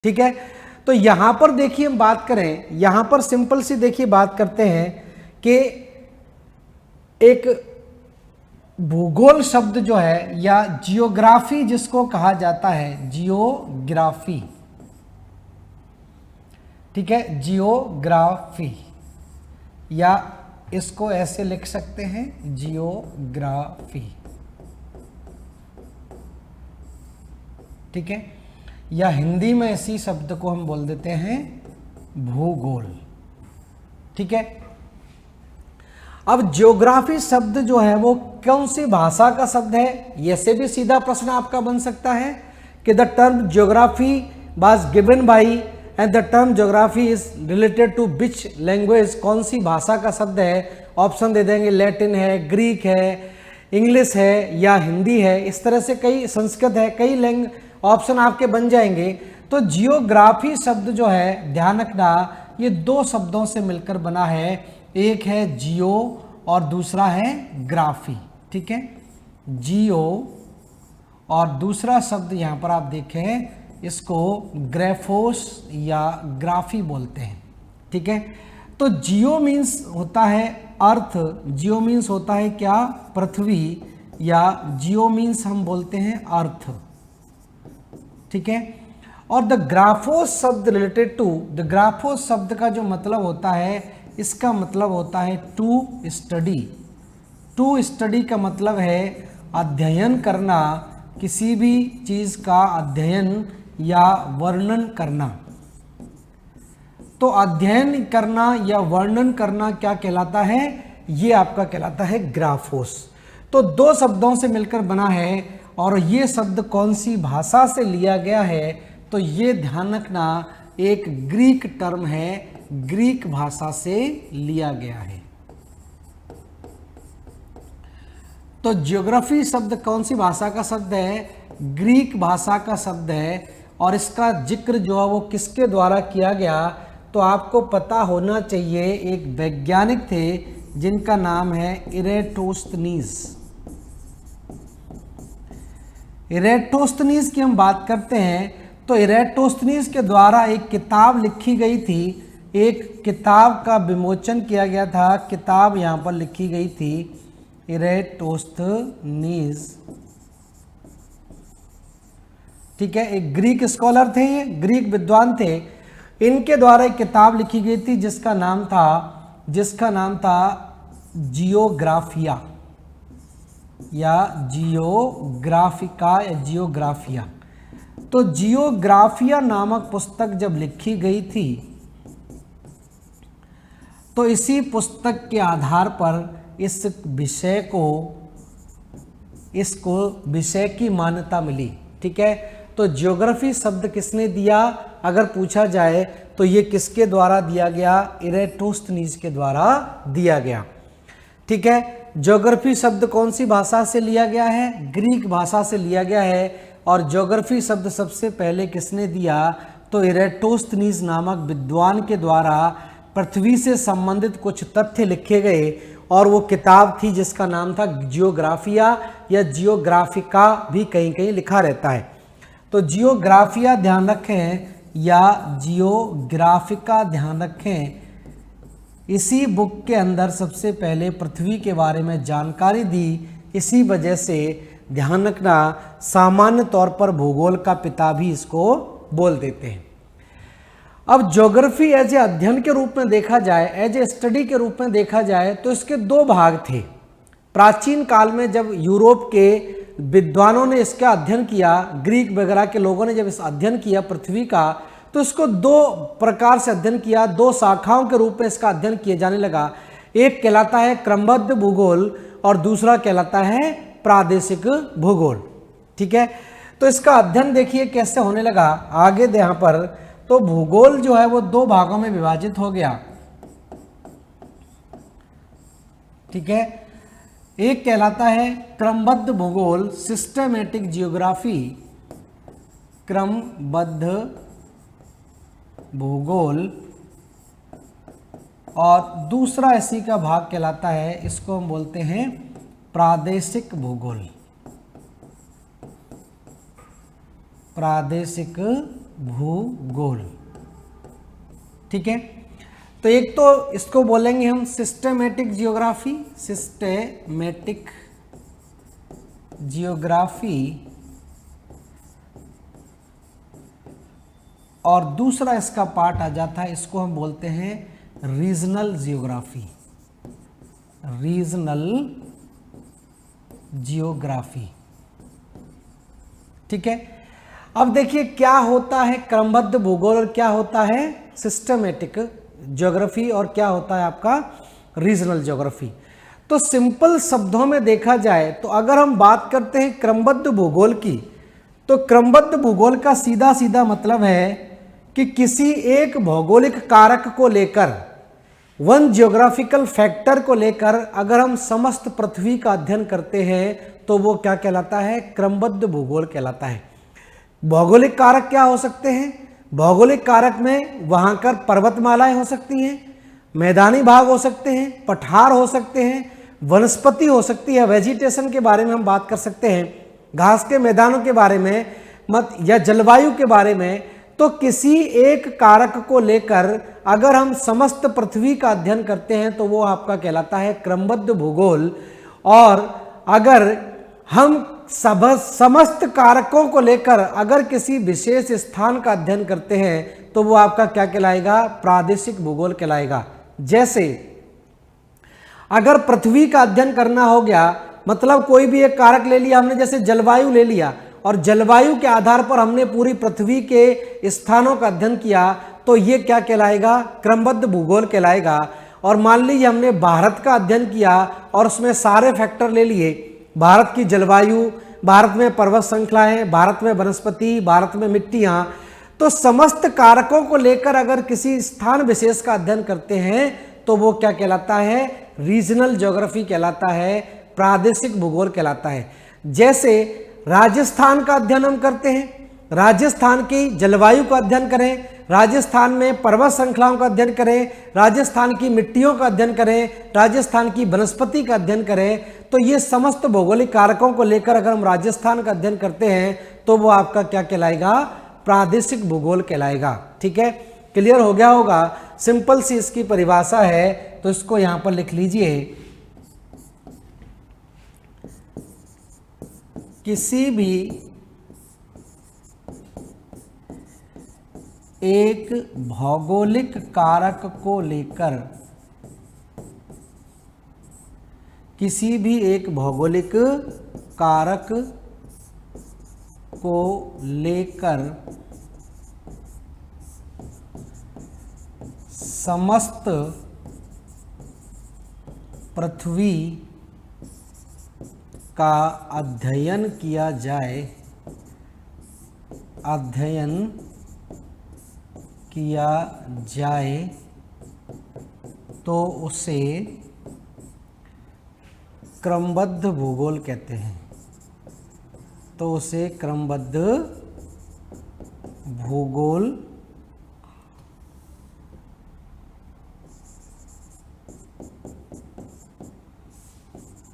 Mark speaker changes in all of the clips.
Speaker 1: ठीक है। तो यहां पर देखिए हम बात करें, यहां पर सिंपल सी देखिए बात करते हैं कि एक भूगोल शब्द जो है या जियोग्राफी जिसको कहा जाता है, जियोग्राफी, ठीक है, जियोग्राफी, या इसको ऐसे लिख सकते हैं जियोग्राफी, ठीक है, या हिंदी में इसी शब्द को हम बोल देते हैं भूगोल, ठीक है। अब ज्योग्राफी शब्द जो है वो कौन सी भाषा का शब्द है, ये से भी सीधा प्रश्न आपका बन सकता है कि the term geography was given by and the term geography is related to which language, कौन सी भाषा का शब्द है। ऑप्शन दे देंगे, लैटिन है, ग्रीक है, इंग्लिश है या हिंदी है, इस तरह से कई, संस्कृत है, कई ऑप्शन आपके बन जाएंगे। तो जियोग्राफी शब्द जो है, ध्यान रखना, ये दो शब्दों से मिलकर बना है, एक है जियो और दूसरा है ग्राफी, ठीक है, जियो और दूसरा शब्द यहां पर आप देखें इसको ग्राफोस या ग्राफी बोलते हैं, ठीक है। तो जियो मीन्स होता है अर्थ, जियो मीन्स होता है क्या, पृथ्वी, या जियो मीन्स हम बोलते हैं अर्थ, ठीक है। और द ग्राफोस शब्द रिलेटेड टू, द ग्राफोस शब्द का जो मतलब होता है, इसका मतलब होता है टू स्टडी। टू स्टडी का मतलब है अध्ययन करना, किसी भी चीज का अध्ययन या वर्णन करना। तो अध्ययन करना या वर्णन करना क्या कहलाता है, ये आपका कहलाता है ग्राफोस। तो दो शब्दों से मिलकर बना है, और ये शब्द कौन सी भाषा से लिया गया है, तो ये ध्यान रखना एक ग्रीक टर्म है, ग्रीक भाषा से लिया गया है। तो ज्योग्राफी शब्द कौन सी भाषा का शब्द है, ग्रीक भाषा का शब्द है, और इसका जिक्र जो है वो किसके द्वारा किया गया, तो आपको पता होना चाहिए, एक वैज्ञानिक थे जिनका नाम है इरेटोस्थनीज। इरेटोस्थनीज की हम बात करते हैं तो इरेटोस्थनीज के द्वारा एक किताब लिखी गई थी, एक किताब का विमोचन किया गया था, किताब यहाँ पर लिखी गई थी इरेटोस्थनीज, ठीक है, एक ग्रीक स्कॉलर थे, ये ग्रीक विद्वान थे, इनके द्वारा एक किताब लिखी गई थी जिसका नाम था जियोग्राफिया या जियोग्राफिका या जियोग्राफिया। तो जियोग्राफिया नामक पुस्तक जब लिखी गई थी तो इसी पुस्तक के आधार पर इस विषय की मान्यता मिली, ठीक है। तो ज्योग्राफी शब्द किसने दिया, अगर पूछा जाए तो ये किसके द्वारा दिया गया, इरेटोस्थनीज के द्वारा दिया गया, ठीक है। ज्योग्राफी शब्द कौन सी भाषा से लिया गया है, ग्रीक भाषा से लिया गया है, और ज्योग्राफी शब्द सबसे पहले किसने दिया, तो इरेटोस्थनीज नामक विद्वान के द्वारा पृथ्वी से संबंधित कुछ तथ्य लिखे गए, और वो किताब थी जिसका नाम था जियोग्राफिया या जियोग्राफिका भी कहीं कहीं लिखा रहता है। तो जियोग्राफिया ध्यान रखें या जियोग्राफिका ध्यान रखें, इसी बुक के अंदर सबसे पहले पृथ्वी के बारे में जानकारी दी, इसी वजह से ध्यान रखना सामान्य तौर पर भूगोल का पिता भी इसको बोल देते हैं। अब ज्योग्राफी एज ए अध्ययन के रूप में देखा जाए, एज ए स्टडी के रूप में देखा जाए, तो इसके दो भाग थे। प्राचीन काल में जब यूरोप के विद्वानों ने इसका अध्ययन किया, ग्रीक वगैरह के लोगों ने जब इस अध्ययन किया पृथ्वी का, तो इसको दो प्रकार से अध्ययन किया, दो शाखाओं के रूप में इसका अध्ययन किया जाने लगा। एक कहलाता है क्रमबद्ध भूगोल और दूसरा कहलाता है प्रादेशिक भूगोल, ठीक है। तो इसका अध्ययन देखिए कैसे होने लगा आगे यहाँ पर। तो भूगोल जो है वो दो भागों में विभाजित हो गया, ठीक है। एक कहलाता है क्रमबद्ध भूगोल, सिस्टमैटिक जियोग्राफी, क्रमबद्ध भूगोल, और दूसरा इसी का भाग कहलाता है, इसको हम बोलते हैं प्रादेशिक भूगोल, प्रादेशिक भूगोल। ठीक है, तो एक तो इसको बोलेंगे हम सिस्टेमेटिक जियोग्राफी, सिस्टेमेटिक जियोग्राफी, और दूसरा इसका पार्ट आ जाता है, इसको हम बोलते हैं रीजनल जियोग्राफी, रीजनल जियोग्राफी। ठीक है, अब देखिए क्या होता है क्रमबद्ध भूगोल और क्या होता है सिस्टमेटिक ज्योग्राफी और क्या होता है आपका रीजनल ज्योग्राफी। तो सिंपल शब्दों में देखा जाए तो अगर हम बात करते हैं क्रमबद्ध भूगोल की, तो क्रमबद्ध भूगोल का सीधा सीधा मतलब है कि किसी एक भौगोलिक कारक को लेकर, वन जियोग्राफिकल फैक्टर को लेकर अगर हम समस्त पृथ्वी का अध्ययन करते हैं तो वो क्या कहलाता है, क्रमबद्ध भूगोल कहलाता है। भौगोलिक कारक क्या हो सकते हैं, भौगोलिक कारक में वहां कर पर्वतमालाएं हो सकती हैं, मैदानी भाग हो सकते हैं, पठार हो सकते हैं, वनस्पति हो सकती है, वेजिटेशन के बारे में हम बात कर सकते हैं, घास के मैदानों के बारे में मत या जलवायु के बारे में। तो किसी एक कारक को लेकर अगर हम समस्त पृथ्वी का अध्ययन करते हैं तो वो आपका कहलाता है क्रमबद्ध भूगोल। और अगर हम समस्त कारकों को लेकर अगर किसी विशेष स्थान का अध्ययन करते हैं तो वो आपका क्या कहलाएगा, प्रादेशिक भूगोल कहलाएगा। जैसे अगर पृथ्वी का अध्ययन करना हो गया, मतलब कोई भी एक कारक ले लिया हमने, जैसे जलवायु ले लिया, और जलवायु के आधार पर हमने पूरी पृथ्वी के स्थानों का अध्ययन किया, तो ये क्या कहलाएगा, क्रमबद्ध भूगोल कहलाएगा। और मान लीजिए हमने भारत का अध्ययन किया और उसमें सारे फैक्टर ले लिए, भारत की जलवायु, भारत में पर्वत श्रृंखलाएं, भारत में वनस्पति, भारत में मिट्टियां, तो समस्त कारकों को लेकर अगर किसी स्थान विशेष का अध्ययन करते हैं तो वो क्या कहलाता है, रीजनल ज्योग्राफी कहलाता है, प्रादेशिक भूगोल कहलाता है। जैसे राजस्थान का अध्ययन हम करते हैं, राजस्थान की जलवायु का अध्ययन करें, राजस्थान में पर्वत श्रृंखलाओं का अध्ययन करें, राजस्थान की मिट्टियों का अध्ययन करें, राजस्थान की वनस्पति का अध्ययन करें, तो ये समस्त भौगोलिक कारकों को लेकर अगर हम राजस्थान का अध्ययन करते हैं तो वो आपका क्या कहलाएगा, प्रादेशिक भूगोल कहलाएगा। ठीक है, क्लियर हो गया होगा। सिंपल सी इसकी परिभाषा है, तो इसको यहां पर लिख लीजिए, किसी भी एक भौगोलिक कारक को लेकर, किसी भी एक भौगोलिक कारक को लेकर समस्त पृथ्वी का अध्ययन किया जाए, अध्ययन किया जाए, तो उसे क्रमबद्ध भूगोल कहते हैं, तो उसे क्रमबद्ध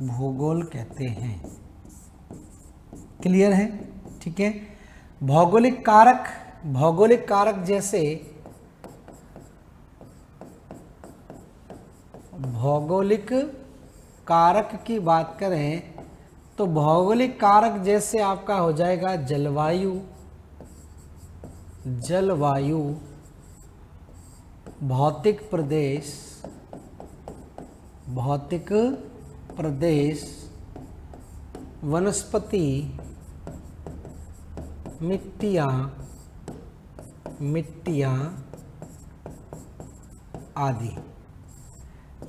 Speaker 1: भूगोल कहते हैं। क्लियर है? ठीक है। भौगोलिक कारक, भौगोलिक कारक जैसे भौगोलिक कारक की बात करें तो भौगोलिक कारक जैसे आपका हो जाएगा जलवायु, जलवायु, भौतिक प्रदेश, भौतिक प्रदेश, वनस्पति, मिट्टियाँ, मिट्टियाँ आदि।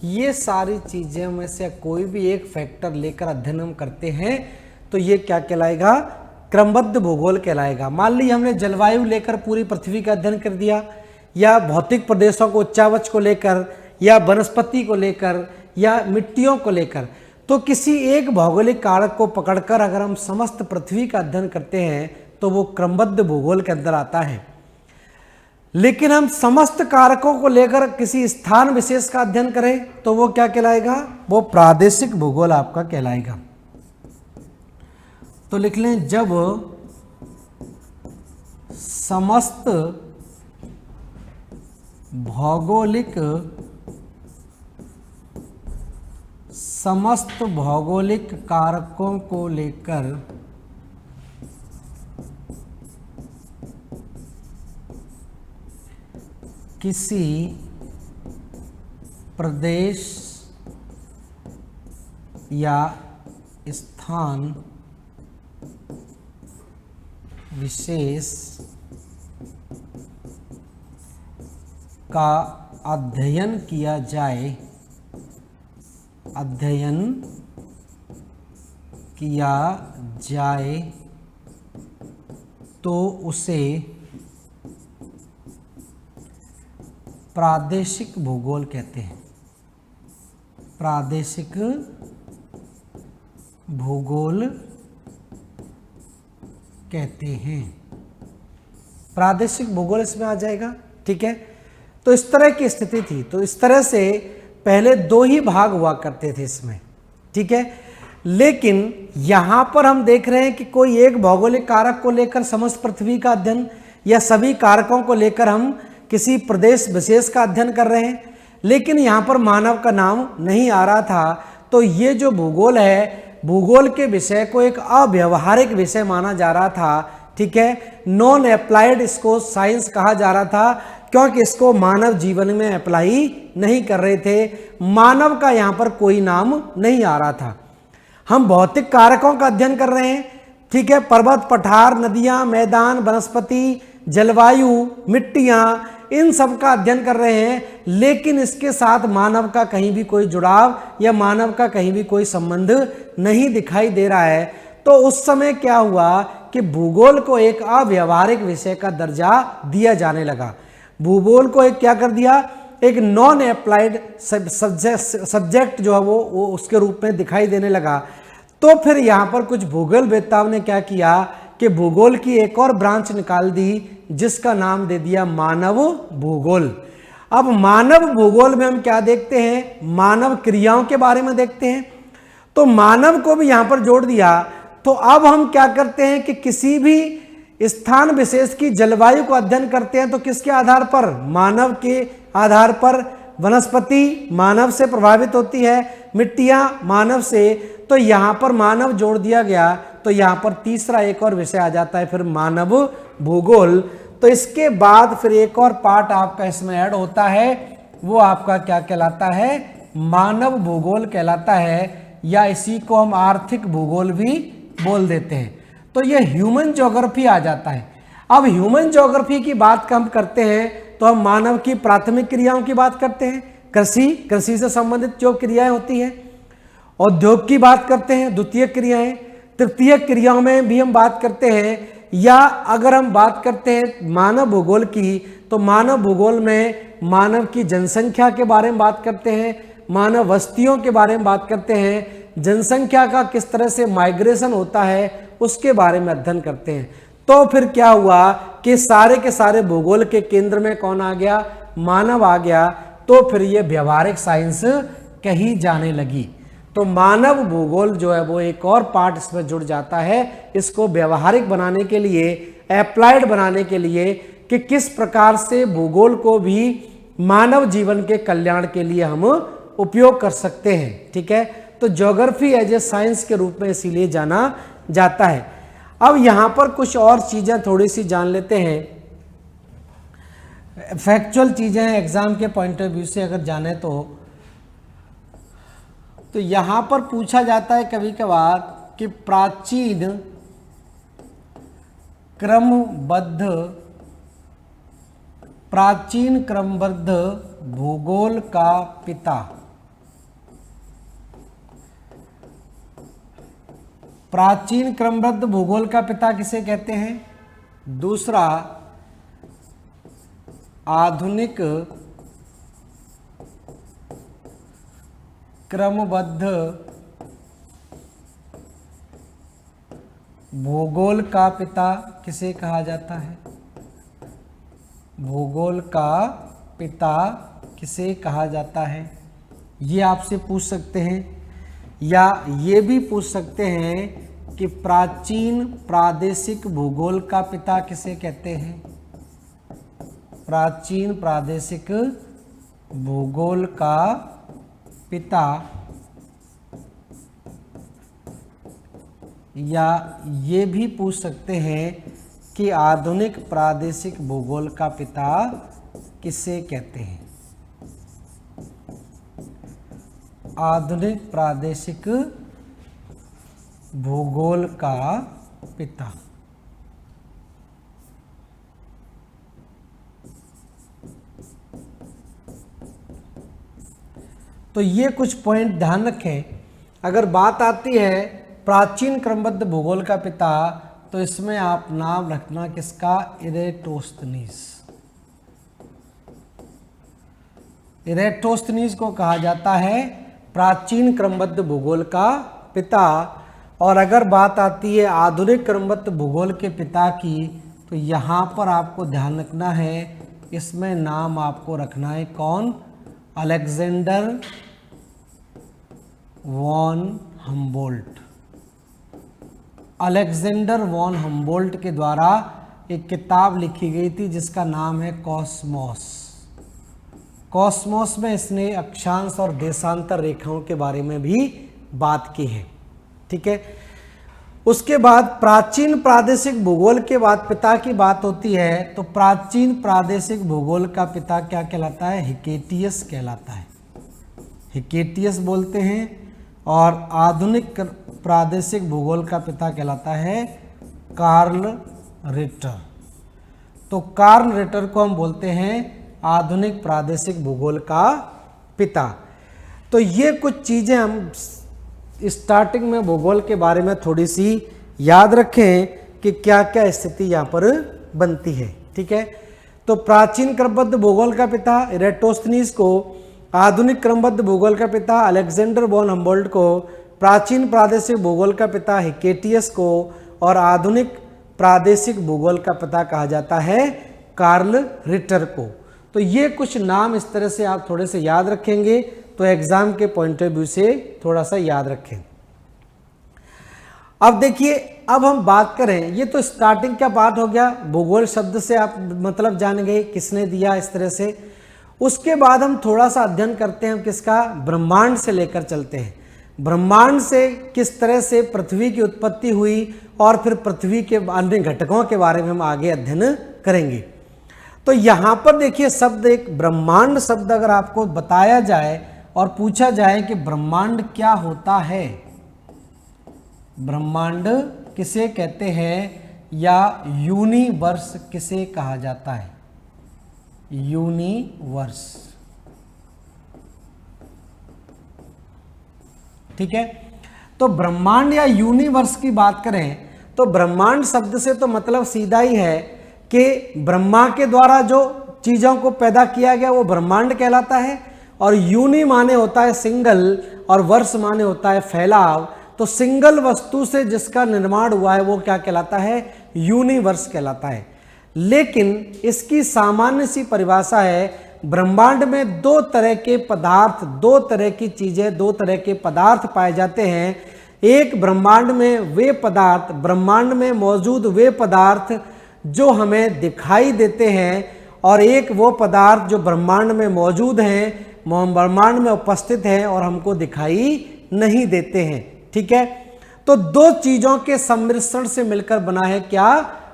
Speaker 1: ये सारी चीज़ें में से कोई भी एक फैक्टर लेकर अध्ययन हम करते हैं तो ये क्या कहलाएगा, क्रमबद्ध भूगोल कहलाएगा। मान लीजिए हमने जलवायु लेकर पूरी पृथ्वी का अध्ययन कर दिया, या भौतिक प्रदेशों को, उच्चावच को लेकर, या वनस्पति को लेकर, या मिट्टियों को लेकर, तो किसी एक भौगोलिक कारक को पकड़कर अगर हम समस्त पृथ्वी का अध्ययन करते हैं तो वो क्रमबद्ध भूगोल के अंदर आता है। लेकिन हम समस्त कारकों को लेकर किसी स्थान विशेष का अध्ययन करें तो वो क्या कहलाएगा, वो प्रादेशिक भूगोल आपका कहलाएगा। तो लिख लें, जब समस्त भौगोलिक कारकों को लेकर किसी प्रदेश या स्थान विशेष का अध्ययन किया जाए, तो उसे प्रादेशिक भूगोल कहते हैं। प्रादेशिक भूगोल कहते हैं। प्रादेशिक भूगोल इसमें आ जाएगा, ठीक है। तो इस तरह की स्थिति थी। तो इस तरह से पहले दो ही भाग हुआ करते थे इसमें, ठीक है। लेकिन यहां पर हम देख रहे हैं कि कोई एक भौगोलिक कारक को लेकर समस्त पृथ्वी का अध्ययन या सभी कारकों को लेकर हम किसी प्रदेश विशेष का अध्ययन कर रहे हैं, लेकिन यहाँ पर मानव का नाम नहीं आ रहा था। तो ये जो भूगोल है, भूगोल के विषय को एक अव्यवहारिक विषय माना जा रहा था, ठीक है। नॉन अप्लाइड इसको साइंस कहा जा रहा था, क्योंकि इसको मानव जीवन में अप्लाई नहीं कर रहे थे। मानव का यहाँ पर कोई नाम नहीं आ रहा था। हम भौतिक कारकों का अध्ययन कर रहे हैं, ठीक है। पर्वत, पठार, नदियां, मैदान, वनस्पति, जलवायु, मिट्टियां, इन सब का अध्ययन कर रहे हैं, लेकिन इसके साथ मानव का कहीं भी कोई जुड़ाव या मानव का कहीं भी कोई संबंध नहीं दिखाई दे रहा है। तो उस समय क्या हुआ कि भूगोल को एक अव्यवहारिक विषय का दर्जा दिया जाने लगा। भूगोल को एक क्या कर दिया, एक नॉन अप्लाइड सब्जेक्ट जो है वो उसके रूप में दिखाई देने लगा। तो फिर यहाँ पर कुछ भूगोलवेत्ताओं ने क्या किया कि भूगोल की एक और ब्रांच निकाल दी, जिसका नाम दे दिया मानव भूगोल। अब मानव भूगोल में हम क्या देखते हैं, मानव क्रियाओं के बारे में देखते हैं। तो मानव को भी यहाँ पर जोड़ दिया। तो अब हम क्या करते हैं कि किसी भी स्थान विशेष की जलवायु को अध्ययन करते हैं, तो किसके आधार पर, मानव के आधार पर। वनस्पति मानव से प्रभावित होती है, मिट्टियां मानव से। तो यहाँ पर मानव जोड़ दिया गया। तो यहाँ पर तीसरा एक और विषय आ जाता है फिर मानव भूगोल। तो इसके बाद फिर एक और पार्ट आपका इसमें ऐड होता है, वो आपका क्या कहलाता है, मानव भूगोल कहलाता है, या इसी को हम आर्थिक भूगोल भी बोल देते हैं। तो ये ह्यूमन ज्योग्राफी आ जाता है। अब ह्यूमन ज्योग्राफी की बात हम करते हैं तो हम मानव की प्राथमिक क्रियाओं की बात करते हैं, कृषि से संबंधित जो क्रियाएं होती हैं। उद्योग की बात करते हैं, द्वितीय क्रियाएं। तृतीय क्रियाओं में भी हम बात करते हैं। या अगर हम बात करते हैं मानव भूगोल की, तो मानव भूगोल में मानव की जनसंख्या के बारे में बात करते हैं, मानव बस्तियों के बारे में बात करते हैं, जनसंख्या का किस तरह से माइग्रेशन होता है उसके बारे में अध्ययन करते हैं। तो फिर क्या हुआ कि सारे के सारे भूगोल के केंद्र में कौन आ गया, मानव आ गया। तो फिर ये व्यवहारिक साइंस कही जाने लगी। तो मानव भूगोल जो है वो एक और पार्ट इसमें जुड़ जाता है, इसको व्यवहारिक बनाने के लिए, अप्लाइड बनाने के लिए, कि किस प्रकार से भूगोल को भी मानव जीवन के कल्याण के लिए हम उपयोग कर सकते हैं, ठीक है। तो ज्योग्राफी एज ए साइंस के रूप में इसीलिए जाना जाता है। अब यहाँ पर कुछ और चीज़ें थोड़ी सी जान लेते हैं, फैक्चुअल चीज़ें हैं एग्जाम के पॉइंट ऑफ व्यू से अगर जाने तो यहाँ पर पूछा जाता है कभी कभार कि प्राचीन क्रमबद्ध भूगोल का पिता। प्राचीन क्रमबद्ध भूगोल का पिता किसे कहते हैं? दूसरा, आधुनिक क्रमबद्ध भूगोल का पिता किसे कहा जाता है? भूगोल का पिता किसे कहा जाता है? ये आपसे पूछ सकते हैं, या ये भी पूछ सकते हैं कि प्राचीन प्रादेशिक भूगोल का पिता किसे कहते हैं? प्राचीन प्रादेशिक भूगोल का पिता, या ये भी पूछ सकते हैं कि आधुनिक प्रादेशिक भूगोल का पिता किसे कहते हैं? आधुनिक प्रादेशिक भूगोल का पिता। तो ये कुछ पॉइंट ध्यान रखें। अगर बात आती है प्राचीन क्रमबद्ध भूगोल का पिता, तो इसमें आप नाम रखना किसका? इरेटोस्थनीज। इरेटोस्थनीज को कहा जाता है प्राचीन क्रमबद्ध भूगोल का पिता। और अगर बात आती है आधुनिक क्रमबद्ध भूगोल के पिता की, तो यहाँ पर आपको ध्यान रखना है, इसमें नाम आपको रखना है कौन? Alexander von Humboldt. Alexander von Humboldt के द्वारा एक किताब लिखी गई थी जिसका नाम है कॉस्मोस। कॉस्मोस में इसने अक्षांश और देशांतर रेखाओं के बारे में भी बात की है। ठीक है, उसके बाद प्राचीन प्रादेशिक भूगोल के बाद पिता की बात होती है, तो प्राचीन प्रादेशिक भूगोल का पिता क्या कहलाता है? हिकेटियस कहलाता है। हिकेटियस बोलते हैं। और आधुनिक प्रादेशिक भूगोल का पिता कहलाता है कार्ल रिटर। तो कार्ल रिटर को हम बोलते हैं आधुनिक प्रादेशिक भूगोल का पिता। तो ये कुछ चीजें हम स्टार्टिंग में भूगोल के बारे में थोड़ी सी याद रखें कि क्या क्या स्थिति यहाँ पर बनती है। ठीक है, तो प्राचीन क्रमबद्ध भूगोल का पिता इरेटोस्थनीज को, आधुनिक क्रमबद्ध भूगोल का पिता अलेक्जेंडर वॉन हम्बोल्ट को, प्राचीन प्रादेशिक भूगोल का पिता हिकेटियस को, और आधुनिक प्रादेशिक भूगोल का पिता कहा जाता है कार्ल रिटर को। तो ये कुछ नाम इस तरह से आप थोड़े से याद रखेंगे तो एग्जाम के पॉइंट ऑफ व्यू से थोड़ा सा याद रखें। अब देखिए, अब हम बात करें, ये तो स्टार्टिंग का पार्ट हो गया, भूगोल शब्द से आप मतलब जान गए किसने दिया इस तरह से। उसके बाद हम थोड़ा सा अध्ययन करते हैं किसका? ब्रह्मांड से लेकर चलते हैं। ब्रह्मांड से किस तरह से पृथ्वी की उत्पत्ति हुई और फिर पृथ्वी के अन्य घटकों के बारे में हम आगे अध्ययन करेंगे। तो यहाँ पर देखिए शब्द, एक ब्रह्मांड शब्द अगर आपको बताया जाए और पूछा जाए कि ब्रह्मांड क्या होता है, ब्रह्मांड किसे कहते हैं, या यूनिवर्स किसे कहा जाता है? यूनिवर्स। ठीक है, तो ब्रह्मांड या यूनिवर्स की बात करें तो ब्रह्मांड शब्द से तो मतलब सीधा ही है कि ब्रह्मा के द्वारा जो चीजों को पैदा किया गया वो ब्रह्मांड कहलाता है। और यूनि माने होता है सिंगल और वर्ष माने होता है फैलाव। तो सिंगल वस्तु से जिसका निर्माण हुआ है वो क्या कहलाता है? यूनिवर्स कहलाता है। लेकिन इसकी सामान्य सी परिभाषा है, ब्रह्मांड में दो तरह के पदार्थ, दो तरह की चीजें, दो तरह के पदार्थ पाए जाते हैं। एक ब्रह्मांड में वे पदार्थ, ब्रह्मांड में मौजूद वे पदार्थ जो हमें दिखाई देते हैं, और एक वो पदार्थ जो ब्रह्मांड में मौजूद हैं, ब्रह्मांड में उपस्थित हैं और हमको दिखाई नहीं देते हैं। ठीक है, तो दो चीजों के सम्मिश्रण से मिलकर बना है क्या?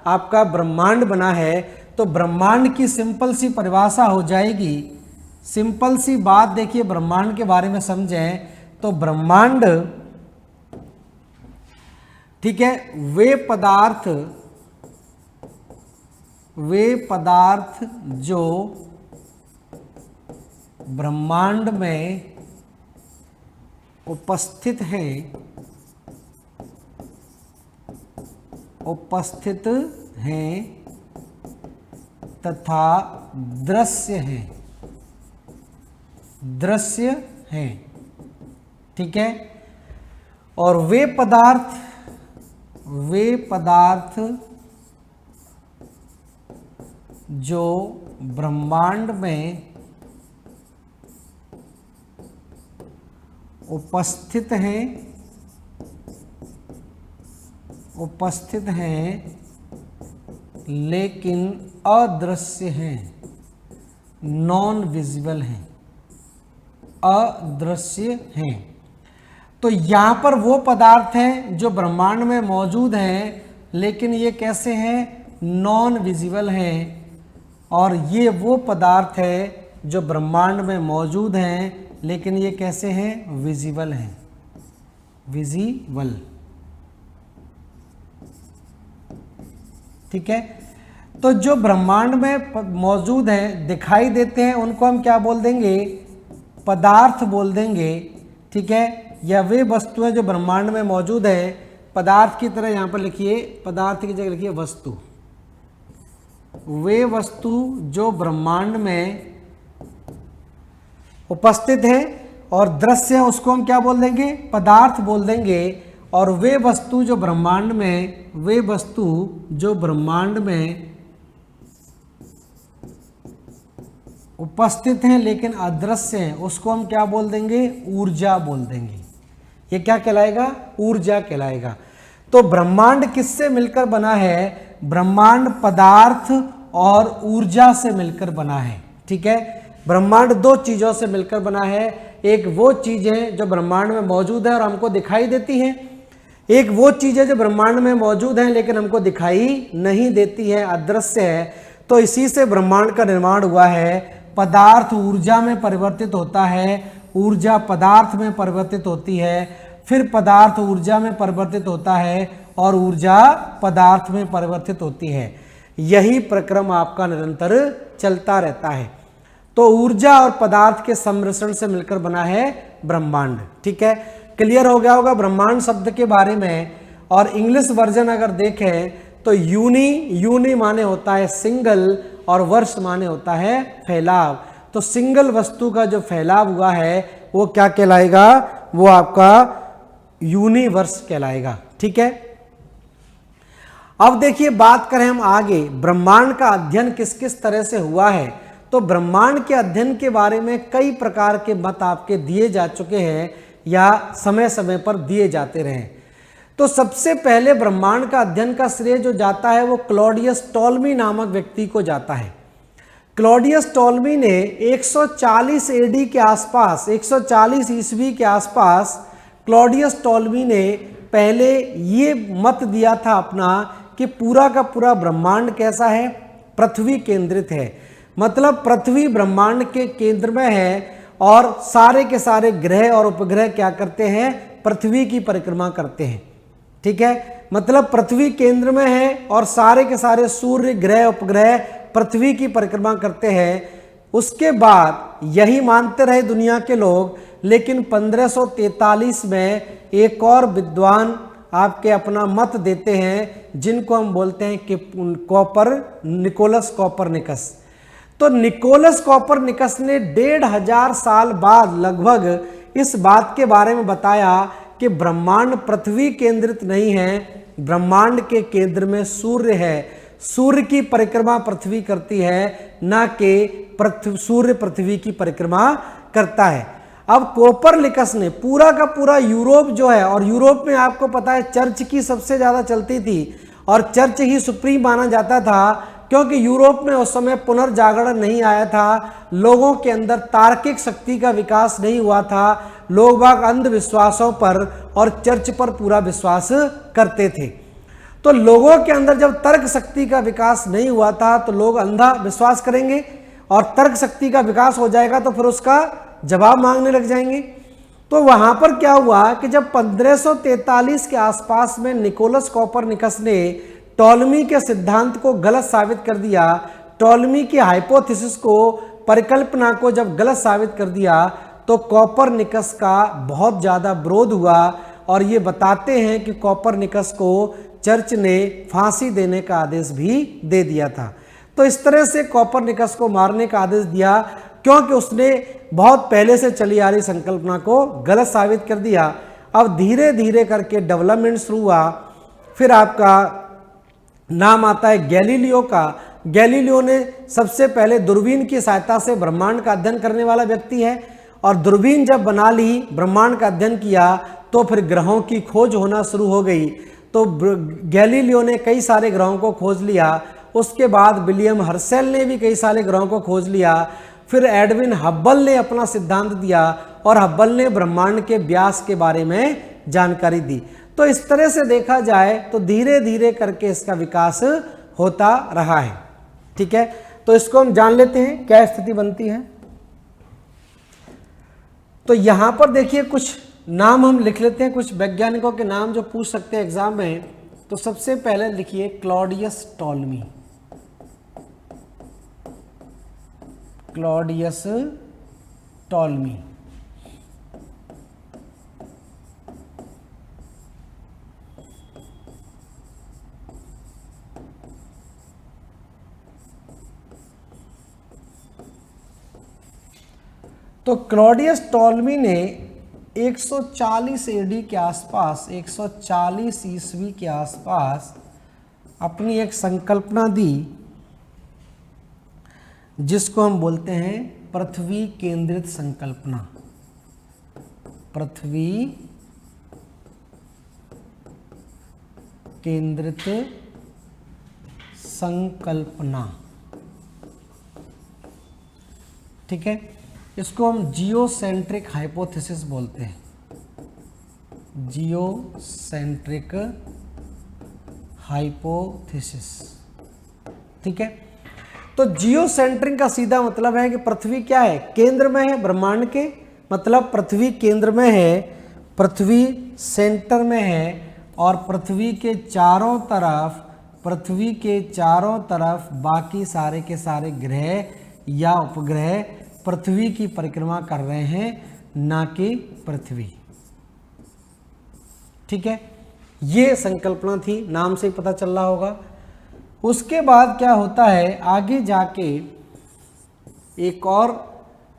Speaker 1: आपका ब्रह्मांड बना है। तो ब्रह्मांड की सिंपल सी परिभाषा हो जाएगी, सिंपल सी बात देखिए ब्रह्मांड के बारे में समझें तो ब्रह्मांड, ठीक है, वे पदार्थ जो ब्रह्मांड में उपस्थित हैं तथा दृश्य हैं। ठीक है, और वे पदार्थ जो ब्रह्मांड में उपस्थित हैं उपस्थित हैं लेकिन अदृश्य हैं, नॉन विजिबल हैं, अदृश्य हैं। तो यहाँ पर वो पदार्थ हैं जो ब्रह्मांड में मौजूद हैं लेकिन ये कैसे हैं, नॉन विजिबल हैं, और ये वो पदार्थ है जो ब्रह्मांड में मौजूद हैं लेकिन ये कैसे हैं, विजिबल हैं, विजिबल। ठीक है, तो जो ब्रह्मांड में मौजूद हैं, दिखाई देते हैं, उनको हम क्या बोल देंगे, पदार्थ बोल देंगे। ठीक है, या वे वस्तुएं जो ब्रह्मांड में मौजूद है, पदार्थ की तरह यहाँ पर लिखिए, पदार्थ की जगह लिखिए वस्तु। वे वस्तु जो ब्रह्मांड में उपस्थित है और दृश्य है, उसको हम क्या बोल देंगे, पदार्थ बोल देंगे। और वे वस्तु जो ब्रह्मांड में, वे वस्तु जो ब्रह्मांड में उपस्थित हैं लेकिन अदृश्य हैं, उसको हम क्या बोल देंगे, ऊर्जा बोल देंगे। ये क्या कहलाएगा, ऊर्जा कहलाएगा। तो ब्रह्मांड किससे मिलकर बना है, ब्रह्मांड पदार्थ और ऊर्जा से मिलकर बना है। ठीक है, ब्रह्मांड दो चीजों से मिलकर बना है। एक वो चीज है जो ब्रह्मांड में मौजूद है और हमको दिखाई देती है, एक वो चीज है जो ब्रह्मांड में मौजूद है लेकिन हमको दिखाई नहीं देती है, अदृश्य है। तो इसी से ब्रह्मांड का निर्माण हुआ है। पदार्थ ऊर्जा में परिवर्तित होता है, ऊर्जा पदार्थ में परिवर्तित होती है, फिर पदार्थ ऊर्जा में परिवर्तित होता है और ऊर्जा पदार्थ में परिवर्तित होती है। यही प्रक्रम आपका निरंतर चलता रहता है। तो ऊर्जा और पदार्थ के सम्मिश्रण से मिलकर बना है ब्रह्मांड। ठीक है, क्लियर हो गया होगा ब्रह्मांड शब्द के बारे में। और इंग्लिश वर्जन अगर देखें तो यूनी माने होता है सिंगल और वर्ष माने होता है फैलाव। तो सिंगल वस्तु का जो फैलाव हुआ है वो क्या कहलाएगा, वो आपका यूनिवर्स कहलाएगा। ठीक है, अब देखिए बात करें हम आगे, ब्रह्मांड का अध्ययन किस किस तरह से हुआ है। तो ब्रह्मांड के अध्ययन के बारे में कई प्रकार के मत आपके दिए जा चुके हैं या समय समय पर दिए जाते रहे। तो सबसे पहले ब्रह्मांड का अध्ययन का श्रेय जो जाता है वो क्लॉडियस टॉलमी नामक व्यक्ति को जाता है। क्लॉडियस टॉलमी ने 140 एडी के आसपास, 140 ईस्वी के आसपास क्लॉडियस टॉलमी ने पहले ये मत दिया था अपना कि पूरा का पूरा ब्रह्मांड कैसा है, पृथ्वी केंद्रित है। मतलब पृथ्वी ब्रह्मांड के केंद्र में है और सारे के सारे ग्रह और उपग्रह क्या करते हैं, पृथ्वी की परिक्रमा करते हैं। ठीक है, मतलब पृथ्वी केंद्र में है और सारे के सारे सूर्य ग्रह उपग्रह पृथ्वी की परिक्रमा करते हैं। उसके बाद यही मानते रहे दुनिया के लोग, लेकिन 1543 में एक और विद्वान आपके अपना मत देते हैं जिनको हम बोलते हैं कि निकोलस कॉपरनिकस। तो निकोलस कॉपरनिकस ने 1500 साल बाद लगभग इस बात के बारे में बताया कि ब्रह्मांड पृथ्वी केंद्रित नहीं है, ब्रह्मांड के केंद्र में सूर्य है। सूर्य की परिक्रमा पृथ्वी करती है, ना कि सूर्य पृथ्वी की परिक्रमा करता है। अब कोपरनिकस ने पूरा का पूरा यूरोप जो है, और यूरोप में आपको पता है चर्च की सबसे ज्यादा चलती थी और चर्च ही सुप्रीम माना जाता था, क्योंकि यूरोप में उस समय पुनर्जागरण नहीं आया था, लोगों के अंदर तार्किक शक्ति का विकास नहीं हुआ था, लोग बाग अंधविश्वासों पर और चर्च पर पूरा विश्वास करते थे। तो लोगों के अंदर जब तर्क शक्ति का विकास नहीं हुआ था तो लोग अंधा विश्वास करेंगे, और तर्क शक्ति का विकास हो जाएगा तो फिर उसका जवाब मांगने लग जाएंगे। तो वहां पर क्या हुआ कि जब 1543 के आसपास में निकोलस कॉपरनिकस ने टॉलमी के सिद्धांत को गलत साबित कर दिया, टॉलमी की हाइपोथेसिस को, परिकल्पना को जब गलत साबित कर दिया, तो कॉपरनिकस का बहुत ज़्यादा विरोध हुआ। और ये बताते हैं कि कॉपरनिकस को चर्च ने फांसी देने का आदेश भी दे दिया था। तो इस तरह से कॉपरनिकस को मारने का आदेश दिया, क्योंकि उसने बहुत पहले से चली आ रही संकल्पना को गलत साबित कर दिया। अब धीरे धीरे करके डेवलपमेंट शुरू हुआ। फिर आपका नाम आता है गैलीलियो का। गैलीलियो ने सबसे पहले दूरबीन की सहायता से ब्रह्मांड का अध्ययन करने वाला व्यक्ति है, और दूरबीन जब बना ली, ब्रह्मांड का अध्ययन किया, तो फिर ग्रहों की खोज होना शुरू हो गई। तो गैलीलियो ने कई सारे ग्रहों को खोज लिया, उसके बाद विलियम हर्शेल ने भी कई सारे ग्रहों को खोज लिया, फिर एडविन हब्बल ने अपना सिद्धांत दिया और हब्बल ने ब्रह्मांड के व्यास के बारे में जानकारी दी। तो इस तरह से देखा जाए तो धीरे धीरे करके इसका विकास होता रहा है। ठीक है, तो इसको हम जान लेते हैं क्या स्थिति बनती है। तो यहां पर देखिए कुछ नाम हम लिख लेते हैं, कुछ वैज्ञानिकों के नाम जो पूछ सकते हैं एग्जाम में। तो सबसे पहले लिखिए क्लॉडियस टॉलमी। क्लॉडियस टॉलमी, तो क्लॉडियस टॉलमी ने 140 एडी के आसपास, 140 ईस्वी के आसपास अपनी एक संकल्पना दी जिसको हम बोलते हैं पृथ्वी केंद्रित संकल्पना। पृथ्वी केंद्रित संकल्पना। ठीक है, इसको हम जियोसेंट्रिक हाइपोथेसिस बोलते हैं। Geocentric hypothesis. ठीक है, तो जियोसेंट्रिक का सीधा मतलब है कि पृथ्वी क्या है, केंद्र में है ब्रह्मांड के, मतलब पृथ्वी केंद्र में है, पृथ्वी सेंटर में है और पृथ्वी के चारों तरफ बाकी सारे के सारे ग्रह या उपग्रह पृथ्वी की परिक्रमा कर रहे हैं, ना कि पृथ्वी। ठीक है, ये संकल्पना थी, नाम से ही पता चल रहा होगा। उसके बाद क्या होता है, आगे जाके एक और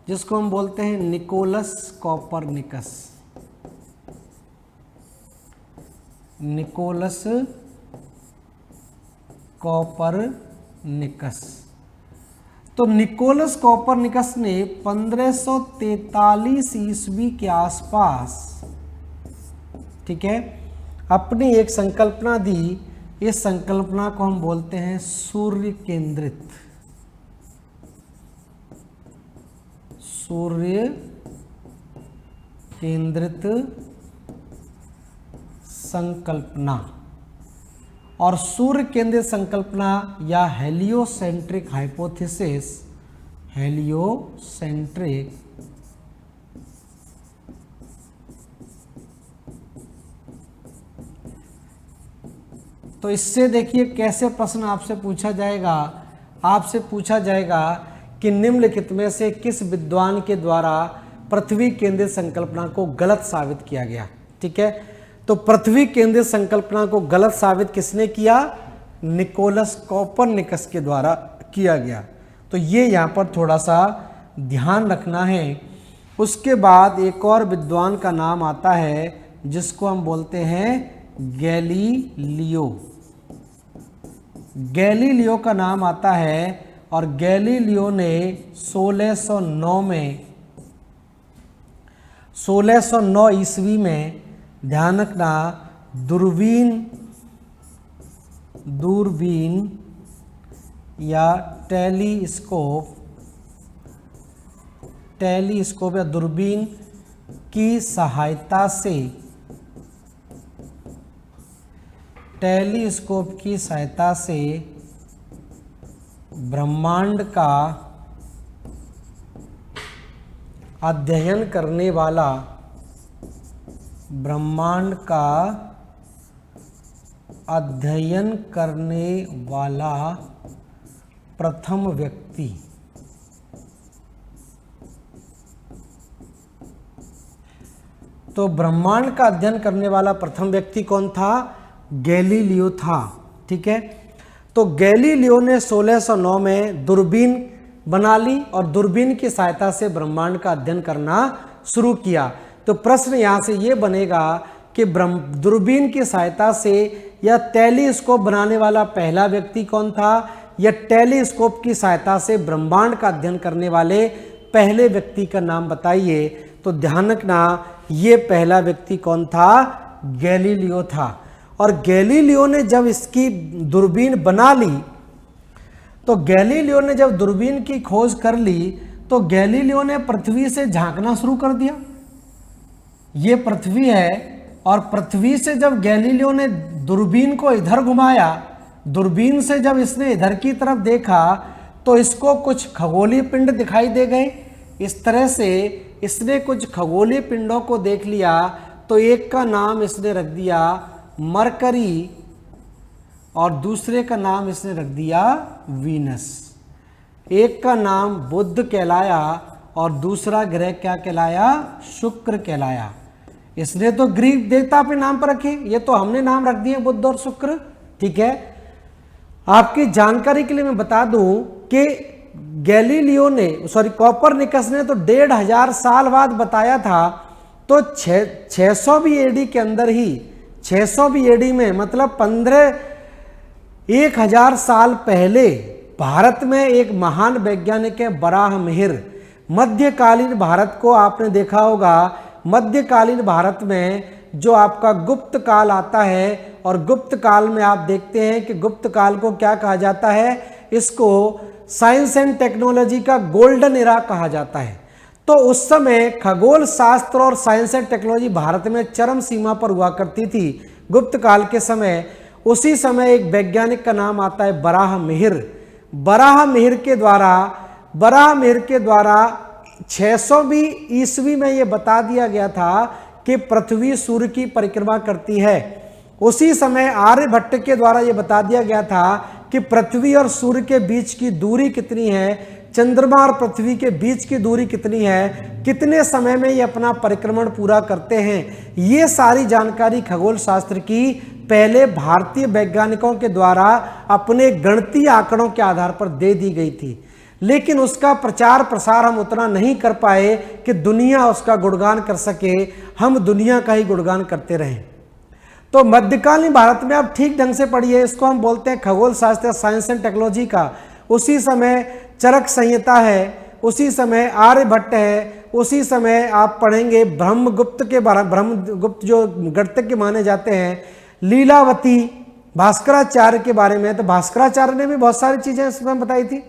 Speaker 1: जिसको हम बोलते हैं निकोलस कॉपरनिकस। Nicolaus Copernicus. तो निकोलस कॉपरनिकस ने 1543 ईस्वी के आसपास, ठीक है, अपनी एक संकल्पना दी। इस संकल्पना को हम बोलते हैं सूर्य केंद्रित संकल्पना। और सूर्य केंद्रित संकल्पना या हेलियोसेंट्रिक हाइपोथेसिस, हेलियोसेंट्रिक तो इससे देखिए कैसे प्रश्न आपसे पूछा जाएगा। आपसे पूछा जाएगा कि निम्नलिखित में से किस विद्वान के द्वारा पृथ्वी केंद्रित संकल्पना को गलत साबित किया गया। ठीक है, तो पृथ्वी केंद्रित संकल्पना को गलत साबित किसने किया, निकोलस कॉपरनिकस के द्वारा किया गया। तो ये यहाँ पर थोड़ा सा ध्यान रखना है। उसके बाद एक और विद्वान का नाम आता है जिसको हम बोलते हैं गैलीलियो। गैलीलियो का नाम आता है और गैलीलियो ने 1609 ईस्वी में, ध्यान रखना, दूरबीन या टेलीस्कोप या दूरबीन की सहायता से, टेलीस्कोप की सहायता से ब्रह्मांड का अध्ययन करने वाला, ब्रह्मांड का अध्ययन करने वाला प्रथम व्यक्ति। तो ब्रह्मांड का अध्ययन करने वाला प्रथम व्यक्ति कौन था, गैलीलियो था। ठीक है, तो गैलीलियो ने 1609 में दूरबीन बना ली और दूरबीन की सहायता से ब्रह्मांड का अध्ययन करना शुरू किया। तो प्रश्न यहाँ से ये बनेगा कि दूरबीन की सहायता से या टेलीस्कोप बनाने वाला पहला व्यक्ति कौन था, या टेलीस्कोप की सहायता से ब्रह्मांड का अध्ययन करने वाले पहले व्यक्ति का नाम बताइए। तो ध्यान रखना, ये पहला व्यक्ति कौन था, गैलीलियो था। और गैलीलियो ने जब इसकी दूरबीन बना ली, तो गैलीलियो ने जब दूरबीन की खोज कर ली तो गैलीलियो ने पृथ्वी से झांकना शुरू कर दिया। ये पृथ्वी है और पृथ्वी से जब गैलीलियो ने दूरबीन को इधर घुमाया, दूरबीन से जब इसने इधर की तरफ देखा तो इसको कुछ खगोलीय पिंड दिखाई दे गए। इस तरह से इसने कुछ खगोलीय पिंडों को देख लिया, तो एक का नाम इसने रख दिया मरकरी और दूसरे का नाम इसने रख दिया वीनस। एक का नाम बुध कहलाया और दूसरा ग्रह क्या कहलाया, शुक्र कहलाया। इसने तो ग्रीक देवता पे नाम पर रखे, ये तो हमने नाम रख दिए बुध और शुक्र। ठीक है, आपकी जानकारी के लिए मैं बता दूं कि गैलीलियो ने कोपरनिकस ने तो 1500 साल बाद बताया था, तो 600 एडी के अंदर ही 600 एडी में मतलब 1000 साल पहले भारत में एक महान वैज्ञानिक है बराहमिहिर। मध्यकालीन भारत को आपने देखा होगा, मध्यकालीन भारत में जो आपका गुप्त काल आता है, और गुप्त काल में आप देखते हैं कि गुप्त काल को क्या कहा जाता है, इसको साइंस एंड टेक्नोलॉजी का गोल्डन एरा कहा जाता है। तो उस समय खगोल शास्त्र और साइंस एंड टेक्नोलॉजी भारत में चरम सीमा पर हुआ करती थी गुप्त काल के समय। उसी समय एक वैज्ञानिक का नाम आता है बराहमिहिर। बराहमिहिर के द्वारा 600 ईस्वी में ये बता दिया गया था कि पृथ्वी सूर्य की परिक्रमा करती है। उसी समय आर्यभट्ट के द्वारा ये बता दिया गया था कि पृथ्वी और सूर्य के बीच की दूरी कितनी है, चंद्रमा और पृथ्वी के बीच की दूरी कितनी है, कितने समय में ये अपना परिक्रमण पूरा करते हैं। ये सारी जानकारी खगोल शास्त्र की पहले भारतीय वैज्ञानिकों के द्वारा अपने गणितीय आंकड़ों के आधार पर दे दी गई थी, लेकिन उसका प्रचार प्रसार हम उतना नहीं कर पाए कि दुनिया उसका गुणगान कर सके। हम दुनिया का ही गुणगान करते रहें। तो मध्यकालीन भारत में आप ठीक ढंग से पढ़िए, इसको हम बोलते हैं खगोल शास्त्र साइंस एंड टेक्नोलॉजी का। उसी समय चरक संहिता है, उसी समय आर्यभट्ट है, उसी समय आप पढ़ेंगे ब्रह्मगुप्त के बारे, ब्रह्मगुप्त जो गणितज्ञ माने जाते हैं, लीलावती, भास्कराचार्य के बारे में। तो भास्कराचार्य ने भी बहुत सारी चीजें इसमें बताई थी।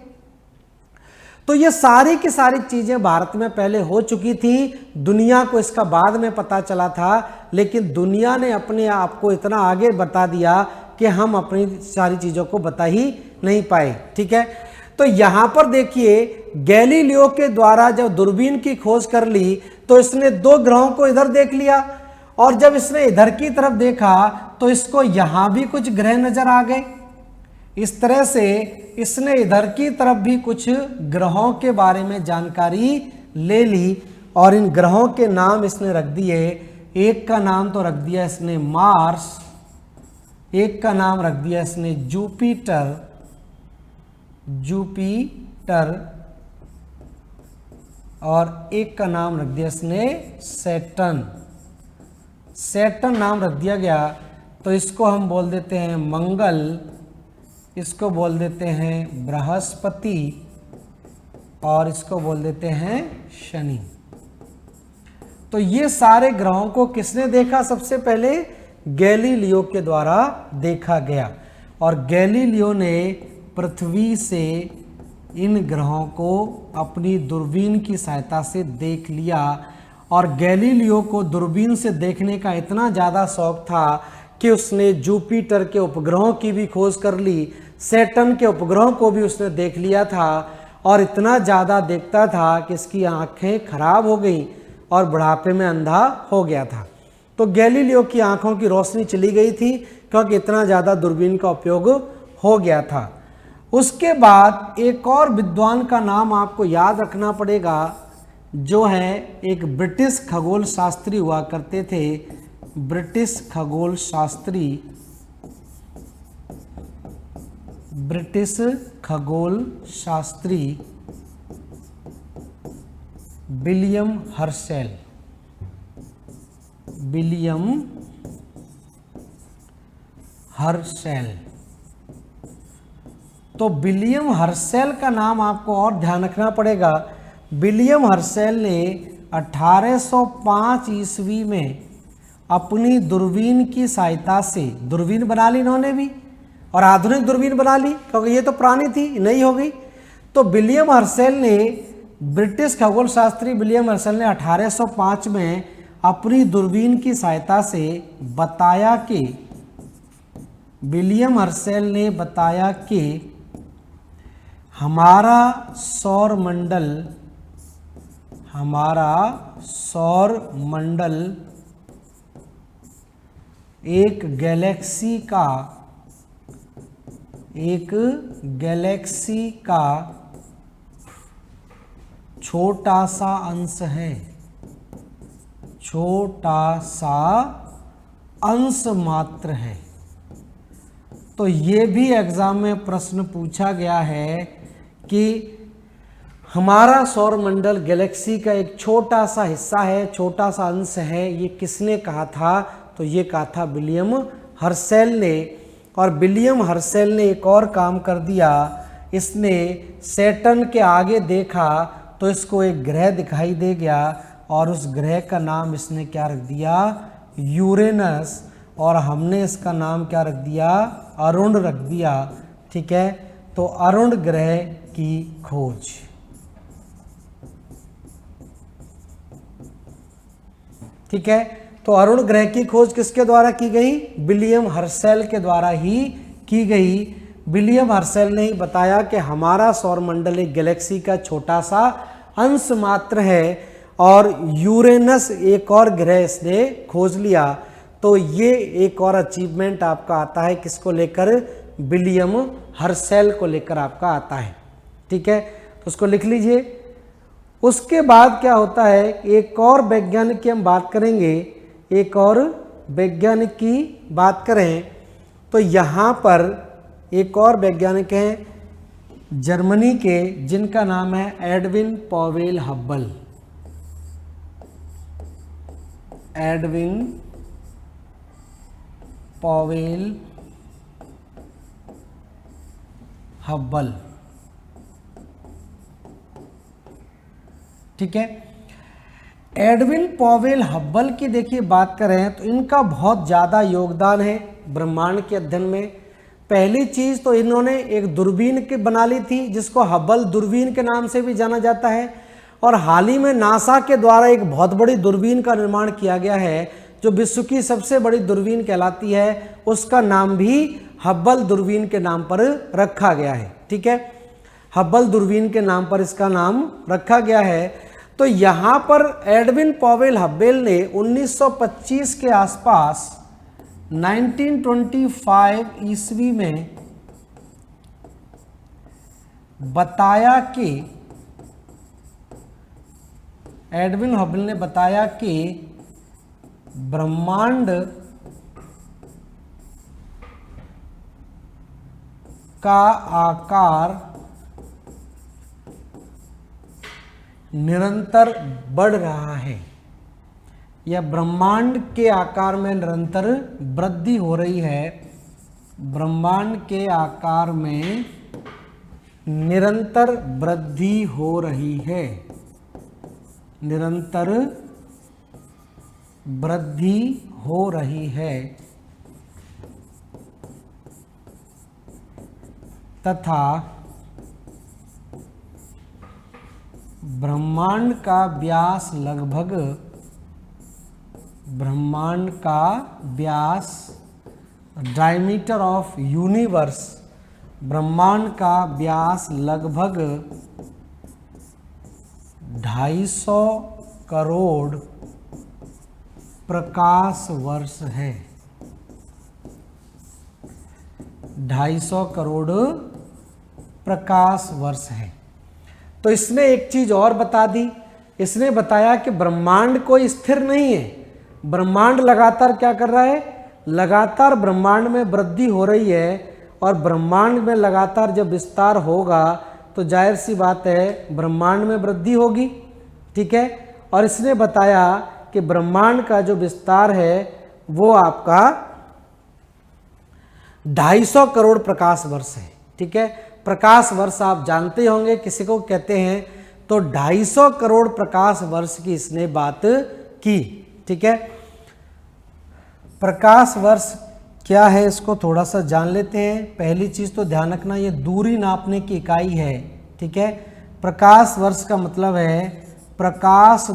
Speaker 1: तो ये सारी की सारी चीजें भारत में पहले हो चुकी थी, दुनिया को इसका बाद में पता चला था, लेकिन दुनिया ने अपने आप को इतना आगे बता दिया कि हम अपनी सारी चीजों को बता ही नहीं पाए। ठीक है, तो यहां पर देखिए गैलीलियो के द्वारा जब दूरबीन की खोज कर ली तो इसने 2 ग्रहों को इधर देख लिया, और जब इसने इधर की तरफ देखा तो इसको यहां भी कुछ ग्रह नजर आ गए। इस तरह से इसने इधर की तरफ भी कुछ ग्रहों के बारे में जानकारी ले ली, और इन ग्रहों के नाम इसने रख दिए। एक का नाम तो रख दिया इसने मार्स, एक का नाम रख दिया इसने जुपिटर, और एक का नाम रख दिया इसने सैटर्न नाम रख दिया गया। तो इसको हम बोल देते हैं मंगल, इसको बोल देते हैं बृहस्पति, और इसको बोल देते हैं शनि। तो ये सारे ग्रहों को किसने देखा? सबसे पहले गैलीलियो के द्वारा देखा गया, और गैलीलियो ने पृथ्वी से इन ग्रहों को अपनी दूरबीन की सहायता से देख लिया। और गैलीलियो को दूरबीन से देखने का इतना ज़्यादा शौक था कि उसने जुपिटर के उपग्रहों की भी खोज कर ली, सैटर्न के उपग्रहों को भी उसने देख लिया था, और इतना ज़्यादा देखता था कि इसकी आंखें खराब हो गई और बुढ़ापे में अंधा हो गया था। तो गैलीलियो की आंखों की रोशनी चली गई थी क्योंकि इतना ज़्यादा दूरबीन का उपयोग हो गया था। उसके बाद एक और विद्वान का नाम आपको याद रखना पड़ेगा, जो है एक ब्रिटिश खगोल शास्त्री हुआ करते थे, ब्रिटिश खगोल शास्त्री विलियम हर्शेल। तो विलियम हर्शेल का नाम आपको और ध्यान रखना पड़ेगा। विलियम हर्शेल ने 1805 ईस्वी में अपनी दूरबीन की सहायता से, दूरबीन बना ली इन्होंने भी और आधुनिक दूरबीन बना ली क्योंकि ये तो पुरानी थी, नई हो गई। तो विलियम हर्शेल ने, ब्रिटिश खगोल शास्त्री विलियम हर्शेल ने 1805 में अपनी दूरबीन की सहायता से बताया कि, विलियम हर्शेल ने बताया कि हमारा सौर मंडल एक गैलेक्सी का छोटा सा अंश है, छोटा सा अंश मात्र है। तो ये भी एग्जाम में प्रश्न पूछा गया है कि हमारा सौर मंडल गैलेक्सी का एक छोटा सा हिस्सा है, छोटा सा अंश है, ये किसने कहा था? तो ये कहा था विलियम हर्शेल ने। और विलियम हर्शेल ने एक और काम कर दिया, इसने सैटर्न के आगे देखा तो इसको एक ग्रह दिखाई दे गया और उस ग्रह का नाम इसने क्या रख दिया? यूरेनस। और हमने इसका नाम क्या रख दिया? अरुण रख दिया। ठीक है, तो अरुण ग्रह की खोज। ठीक है, तो अरुण ग्रह की खोज किसके द्वारा की गई? विलियम हर्शेल के द्वारा ही की गई। विलियम हर्शेल ने ही बताया कि हमारा सौर मंडल एक गैलेक्सी का छोटा सा अंश मात्र है और यूरेनस एक और ग्रह इसने खोज लिया। तो ये एक और अचीवमेंट आपका आता है, किसको लेकर? विलियम हर्शेल को लेकर आपका आता है। ठीक है, तो उसको लिख लीजिए। उसके बाद क्या होता है, एक और वैज्ञानिक की हम बात करेंगे, एक और वैज्ञानिक की बात करें तो यहाँ पर एक और वैज्ञानिक हैं जर्मनी के, जिनका नाम है Edwin Powell Hubble. Edwin Powell Hubble. ठीक है, एडविन पॉवेल हब्बल की देखिए बात करें तो इनका बहुत ज़्यादा योगदान है ब्रह्मांड के अध्ययन में। पहली चीज़ तो इन्होंने एक दूरबीन की बना ली थी जिसको हब्बल दूरबीन के नाम से भी जाना जाता है। और हाल ही में नासा के द्वारा एक बहुत बड़ी दूरबीन का निर्माण किया गया है जो विश्व की सबसे बड़ी दूरबीन कहलाती है, उसका नाम भी हब्बल दूरबीन के नाम पर रखा गया है। ठीक है, हब्बल दूरबीन के नाम पर इसका नाम रखा गया है। तो यहाँ पर एडविन पॉवेल हब्बल ने 1925 के आसपास 1925 ईस्वी में बताया कि, एडविन हब्बल ने बताया कि ब्रह्मांड का आकार निरंतर बढ़ रहा है, या ब्रह्मांड के आकार में निरंतर वृद्धि हो रही है। ब्रह्मांड के आकार में निरंतर वृद्धि हो रही है, निरंतर वृद्धि हो रही है तथा ब्रह्मांड का व्यास लगभग, ब्रह्मांड का व्यास, डायमीटर ऑफ यूनिवर्स, ब्रह्मांड का व्यास लगभग 250 करोड़ प्रकाश वर्ष है। 250 करोड़ प्रकाश वर्ष है। तो इसने एक चीज और बता दी, इसने बताया कि ब्रह्मांड कोई स्थिर नहीं है, ब्रह्मांड लगातार क्या कर रहा है? लगातार ब्रह्मांड में वृद्धि हो रही है। और ब्रह्मांड में लगातार जब विस्तार होगा तो जाहिर सी बात है ब्रह्मांड में वृद्धि होगी। ठीक है, और इसने बताया कि ब्रह्मांड का जो विस्तार है वो आपका 250 करोड़ प्रकाश वर्ष है। ठीक है, प्रकाश वर्ष आप जानते होंगे किसी को कहते हैं, तो 250 करोड़ प्रकाश वर्ष की इसने बात की। ठीक है, प्रकाश वर्ष क्या है इसको थोड़ा सा जान लेते हैं। पहली चीज तो ध्यान रखना, ये दूरी नापने की इकाई है, ठीक है। प्रकाश वर्ष का मतलब है प्रकाश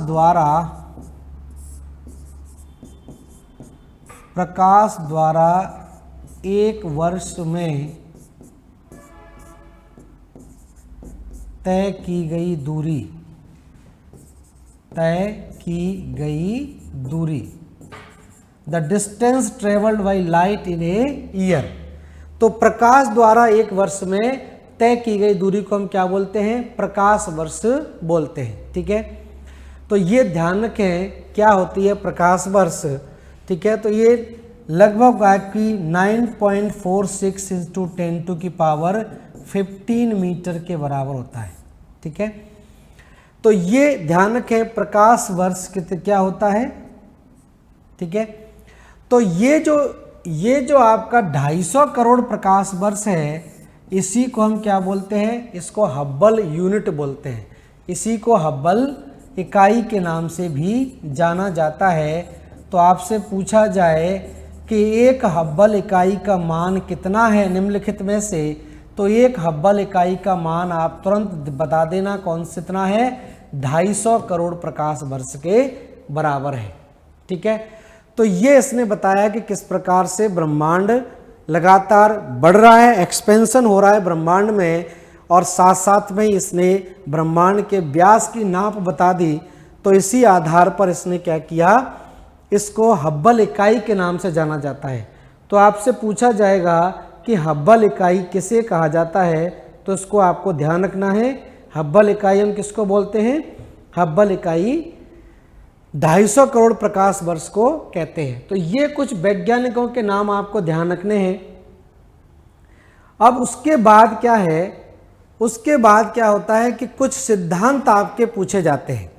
Speaker 1: द्वारा एक वर्ष में तय की गई दूरी, the distance travelled by light in a year. तो प्रकाश द्वारा एक वर्ष में तय की गई दूरी को हम क्या बोलते हैं? प्रकाश वर्ष बोलते हैं, ठीक है। तो ये ध्यान रखें क्या होती है प्रकाश वर्ष, ठीक है। तो ये लगभग आपकी 9.46 इंटू 10⁻15 मीटर के बराबर होता है, ठीक है। तो ये ध्यान रखें प्रकाश वर्ष क्या होता है, ठीक है। तो ये जो आपका 250 करोड़ प्रकाश वर्ष है, इसी को हम क्या बोलते हैं? इसको हब्बल यूनिट बोलते हैं। इसी को हब्बल इकाई के नाम से भी जाना जाता है। तो आपसे पूछा जाए कि एक हब्बल इकाई का मान कितना है निम्नलिखित में से, तो एक हब्बल इकाई का मान आप तुरंत बता देना कौन से कितना है? 250 करोड़ प्रकाश वर्ष के बराबर है, ठीक है। तो ये इसने बताया कि किस प्रकार से ब्रह्मांड लगातार बढ़ रहा है, एक्सपेंशन हो रहा है ब्रह्मांड में, और साथ साथ में इसने ब्रह्मांड के व्यास की नाप बता दी। तो इसी आधार पर इसने क्या किया? इसको हब्बल इकाई के नाम से जाना जाता है। तो आपसे पूछा जाएगा कि हब्बल इकाई किसे कहा जाता है, तो इसको आपको ध्यान रखना है। हब्बल इकाई हम किसको बोलते हैं? हब्बल इकाई 250 करोड़ प्रकाश वर्ष को कहते हैं। तो ये कुछ वैज्ञानिकों के नाम आपको ध्यान रखने हैं। अब उसके बाद क्या है? उसके बाद क्या होता है कि कुछ सिद्धांत आपके पूछे जाते हैं,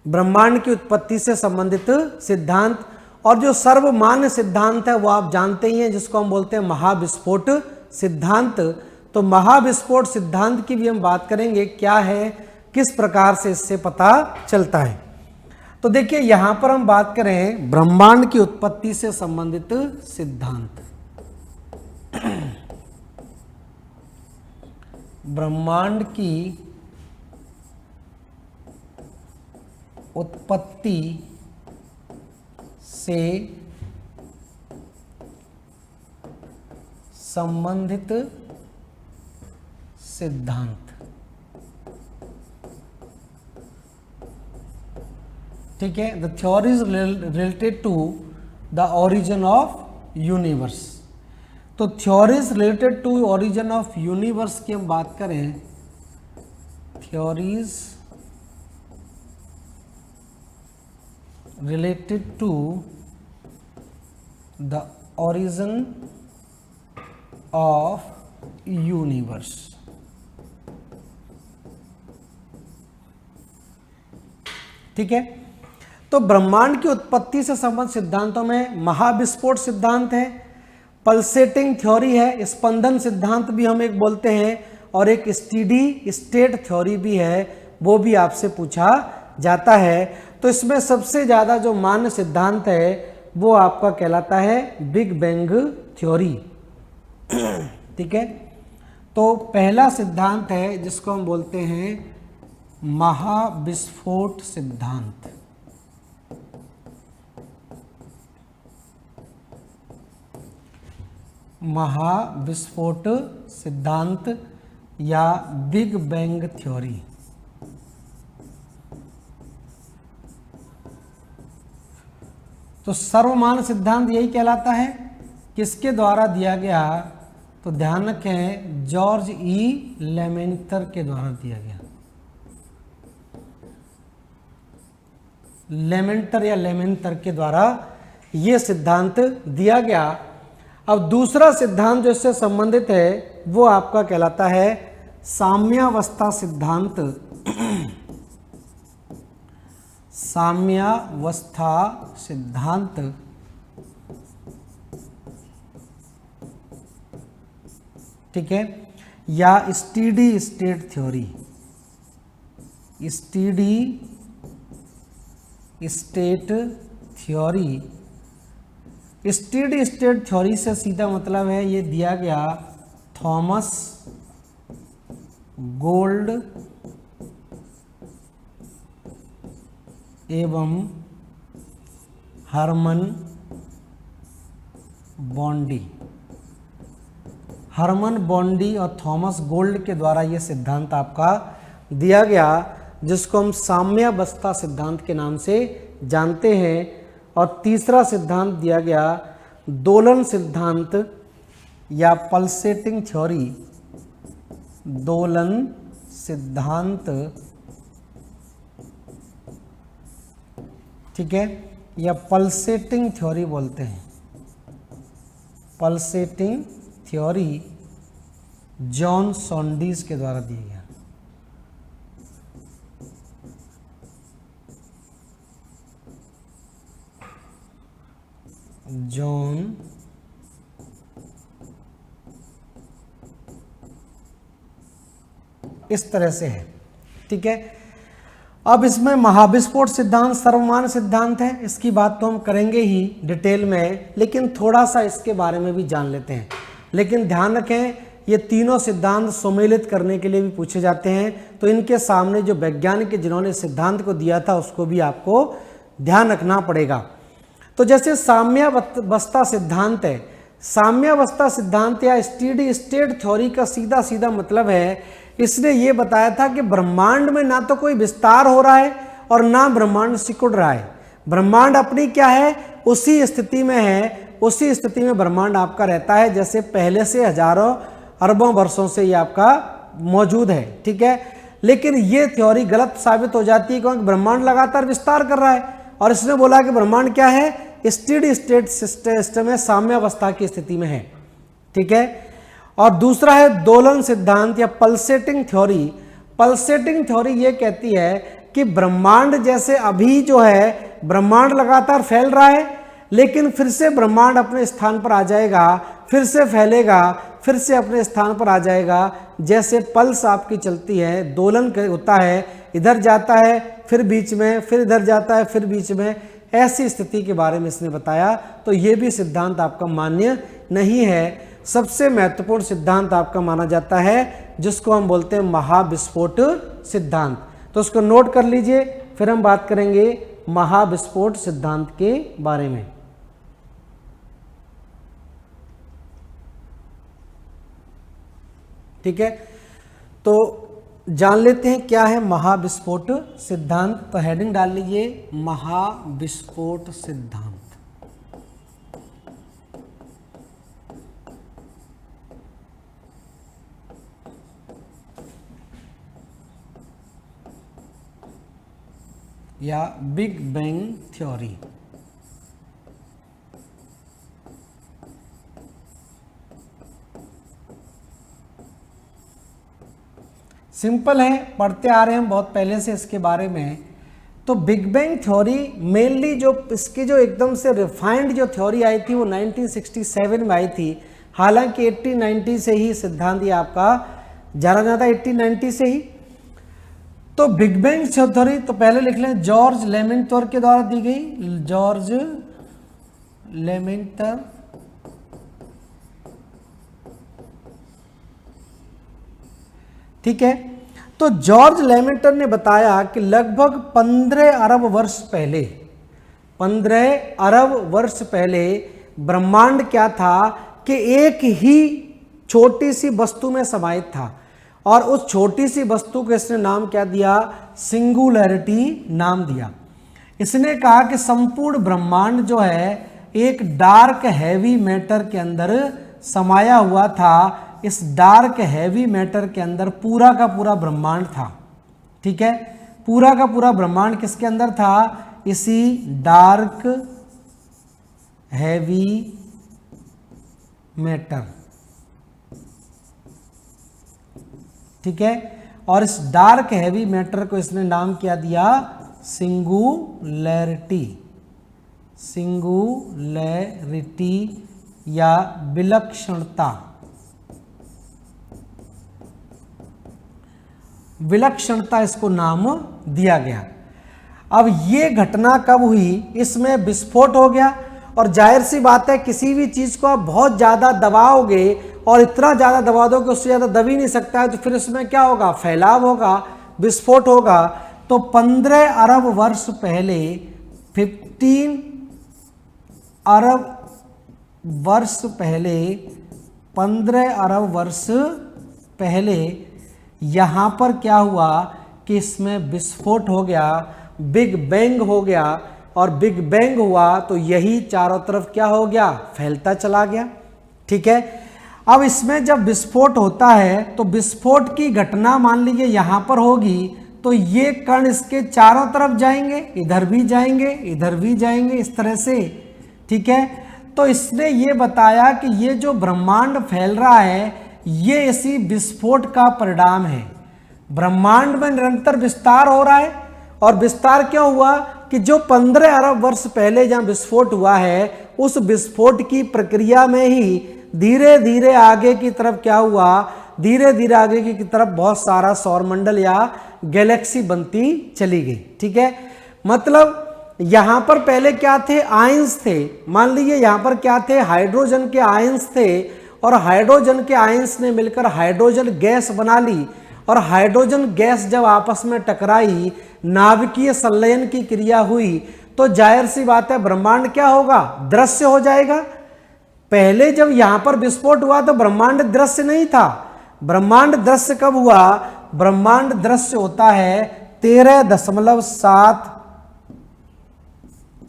Speaker 1: ब्रह्मांड की उत्पत्ति से संबंधित सिद्धांत। और जो सर्वमान्य सिद्धांत है वो आप जानते ही हैं, जिसको हम बोलते हैं महाविस्फोट सिद्धांत। तो महाविस्फोट सिद्धांत की भी हम बात करेंगे, क्या है, किस प्रकार से इससे पता चलता है। तो देखिए यहां पर हम बात करें ब्रह्मांड की उत्पत्ति से संबंधित सिद्धांत। ब्रह्मांड की उत्पत्ति से संबंधित सिद्धांत। ठीक है, the theories related to the origin of universe. तो theories related to origin of universe की हम बात करें, theories related to the origin of universe. ठीक है, तो ब्रह्मांड की उत्पत्ति से संबंधित सिद्धांतों में महाविस्फोट सिद्धांत है, पल्सेटिंग थ्योरी है, स्पंदन सिद्धांत भी हम एक बोलते हैं, और एक स्टेडी स्टेट थ्योरी भी है, वो भी आपसे पूछा जाता है। तो इसमें सबसे ज़्यादा जो मान्य सिद्धांत है वो आपका कहलाता है बिग बैंग थ्योरी। ठीक है, तो पहला सिद्धांत है जिसको हम बोलते हैं महाविस्फोट सिद्धांत। महाविस्फोट सिद्धांत या बिग बैंग थ्योरी। तो सर्वमान्य सिद्धांत यही कहलाता है, किसके द्वारा दिया गया? तो ध्यान रखें जॉर्ज ई लेमेंटर के द्वारा दिया गया। लेमेंटर या लेमेंटर के द्वारा यह सिद्धांत दिया गया। अब दूसरा सिद्धांत जो इससे संबंधित है वो आपका कहलाता है साम्यावस्था सिद्धांत। साम्यावस्था सिद्धांत ठीक है, या steady state theory. Steady state theory, steady state theory से सीधा मतलब है, ये दिया गया थॉमस गोल्ड एवं हरमन बॉन्डी। हरमन बॉन्डी और थॉमस गोल्ड के द्वारा ये सिद्धांत आपका दिया गया, जिसको हम साम्यावस्था सिद्धांत के नाम से जानते हैं। और तीसरा सिद्धांत दिया गया दोलन सिद्धांत या पल्सेटिंग थ्योरी, दोलन सिद्धांत, ठीक है, या पल्सेटिंग थ्योरी बोलते हैं। पल्सेटिंग थ्योरी जॉन सॉन्डीज के द्वारा दिया गया। जॉन इस तरह से है, ठीक है। अब इसमें महाविस्फोट सिद्धांत सर्वमान्य सिद्धांत है, इसकी बात तो हम करेंगे ही डिटेल में, लेकिन थोड़ा सा इसके बारे में भी जान लेते हैं। लेकिन ध्यान रखें, ये तीनों सिद्धांत सम्मिलित करने के लिए भी पूछे जाते हैं, तो इनके सामने जो वैज्ञानिक जिन्होंने सिद्धांत को दिया था उसको भी आपको ध्यान रखना पड़ेगा। तो जैसे साम्यावस्था सिद्धांत है, साम्यावस्था सिद्धांत या स्टेडी स्टेट थ्योरी का सीधा सीधा मतलब है, इसने ये बताया था कि ब्रह्मांड में ना तो कोई विस्तार हो रहा है और ना ब्रह्मांड सिकुड़ रहा है। ब्रह्मांड अपनी क्या है, उसी स्थिति में है, उसी स्थिति में ब्रह्मांड आपका रहता है जैसे पहले से हजारों अरबों वर्षों से ये आपका मौजूद है, ठीक है। लेकिन ये थ्योरी गलत साबित हो जाती है, क्योंकि ब्रह्मांड लगातार विस्तार कर रहा है और इसने बोला कि ब्रह्मांड क्या है, स्टेडी स्टेट सिस्टम है, साम्यावस्था की स्थिति में है, ठीक है। और दूसरा है दोलन सिद्धांत या पल्सेटिंग थ्योरी। पल्सेटिंग थ्योरी ये कहती है कि ब्रह्मांड जैसे अभी जो है ब्रह्मांड लगातार फैल रहा है, लेकिन फिर से ब्रह्मांड अपने स्थान पर आ जाएगा, फिर से फैलेगा, फिर से अपने स्थान पर आ जाएगा, जैसे पल्स आपकी चलती है, दोलन होता है, इधर जाता है फिर बीच में, फिर इधर जाता है फिर बीच में, ऐसी स्थिति के बारे में इसने बताया। तो ये भी सिद्धांत आपका मान्य नहीं है। सबसे महत्वपूर्ण सिद्धांत आपका माना जाता है जिसको हम बोलते हैं महाविस्फोट सिद्धांत। तो उसको नोट कर लीजिए, फिर हम बात करेंगे महाविस्फोट सिद्धांत के बारे में। ठीक है, तो जान लेते हैं क्या है महाविस्फोट सिद्धांत। तो हेडिंग डाल लीजिए महाविस्फोट सिद्धांत। या बिग बैंग थ्योरी। सिंपल है, पढ़ते आ रहे हैं हम बहुत पहले से इसके बारे में। तो बिग बैंग थ्योरी मेनली जो इसकी जो एकदम से रिफाइंड जो थ्योरी आई थी वो 1967 में आई थी। हालांकि 1890 से ही सिद्धांत ये आपका जाना जाता है, 1890 से ही। तो बिग बैंग थ्योरी तो पहले लिख लें, जॉर्ज लेमेंटर के द्वारा दी गई, जॉर्ज लेमेंटर, ठीक है। तो जॉर्ज लेमेंटर ने बताया कि लगभग 15 अरब वर्ष पहले, 15 अरब वर्ष पहले ब्रह्मांड क्या था कि एक ही छोटी सी वस्तु में समाहित था, और उस छोटी सी वस्तु को इसने नाम क्या दिया, सिंगुलैरिटी नाम दिया। इसने कहा कि संपूर्ण ब्रह्मांड जो है एक डार्क हैवी मैटर के अंदर समाया हुआ था। इस डार्क हैवी मैटर के अंदर पूरा का पूरा ब्रह्मांड था, ठीक है। पूरा का पूरा ब्रह्मांड किसके अंदर था, इसी डार्क हैवी मैटर, ठीक है। और इस डार्क हैवी मैटर को इसने नाम क्या दिया, सिंगुलैरिटी, सिंगुलैरिटी या विलक्षणता। विलक्षणता इसको नाम दिया गया। अब ये घटना कब हुई, इसमें विस्फोट हो गया और जाहिर सी बात है किसी भी चीज को आप बहुत ज्यादा दबाओगे और इतना ज्यादा दबा दो कि उससे ज्यादा दब ही नहीं सकता है, तो फिर इसमें क्या होगा, फैलाव होगा, विस्फोट होगा। तो 15 अरब वर्ष पहले, 15 अरब वर्ष पहले, 15 अरब वर्ष पहले यहां पर क्या हुआ कि इसमें विस्फोट हो गया, बिग बैंग हो गया, और बिग बैंग हुआ तो यही चारों तरफ क्या हो गया, फैलता चला गया। ठीक है, अब इसमें जब विस्फोट होता है तो विस्फोट की घटना मान लीजिए यहां पर होगी, तो ये कण इसके चारों तरफ जाएंगे, इधर भी जाएंगे, इधर भी जाएंगे, इस तरह से। ठीक है, तो इसने ये बताया कि ये जो ब्रह्मांड फैल रहा है ये इसी विस्फोट का परिणाम है। ब्रह्मांड में निरंतर विस्तार हो रहा है, और विस्तार क्यों हुआ कि जो 15 अरब वर्ष पहले जहां विस्फोट हुआ है उस विस्फोट की प्रक्रिया में ही धीरे धीरे आगे की तरफ क्या हुआ, धीरे धीरे आगे की तरफ बहुत सारा सौरमंडल या गैलेक्सी बनती चली गई। ठीक है, मतलब यहां पर पहले क्या थे, आयंस थे। मान लीजिए यहां पर क्या थे, हाइड्रोजन के आयंस थे, और हाइड्रोजन के आयंस ने मिलकर हाइड्रोजन गैस बना ली, और हाइड्रोजन गैस जब आपस में टकराई, नाभिकीय संलयन की क्रिया हुई, तो जाहिर सी बात है ब्रह्मांड क्या होगा, दृश्य हो जाएगा। पहले जब यहां पर विस्फोट हुआ तो ब्रह्मांड दृश्य नहीं था। ब्रह्मांड दृश्य कब हुआ, ब्रह्मांड दृश्य होता है 13.7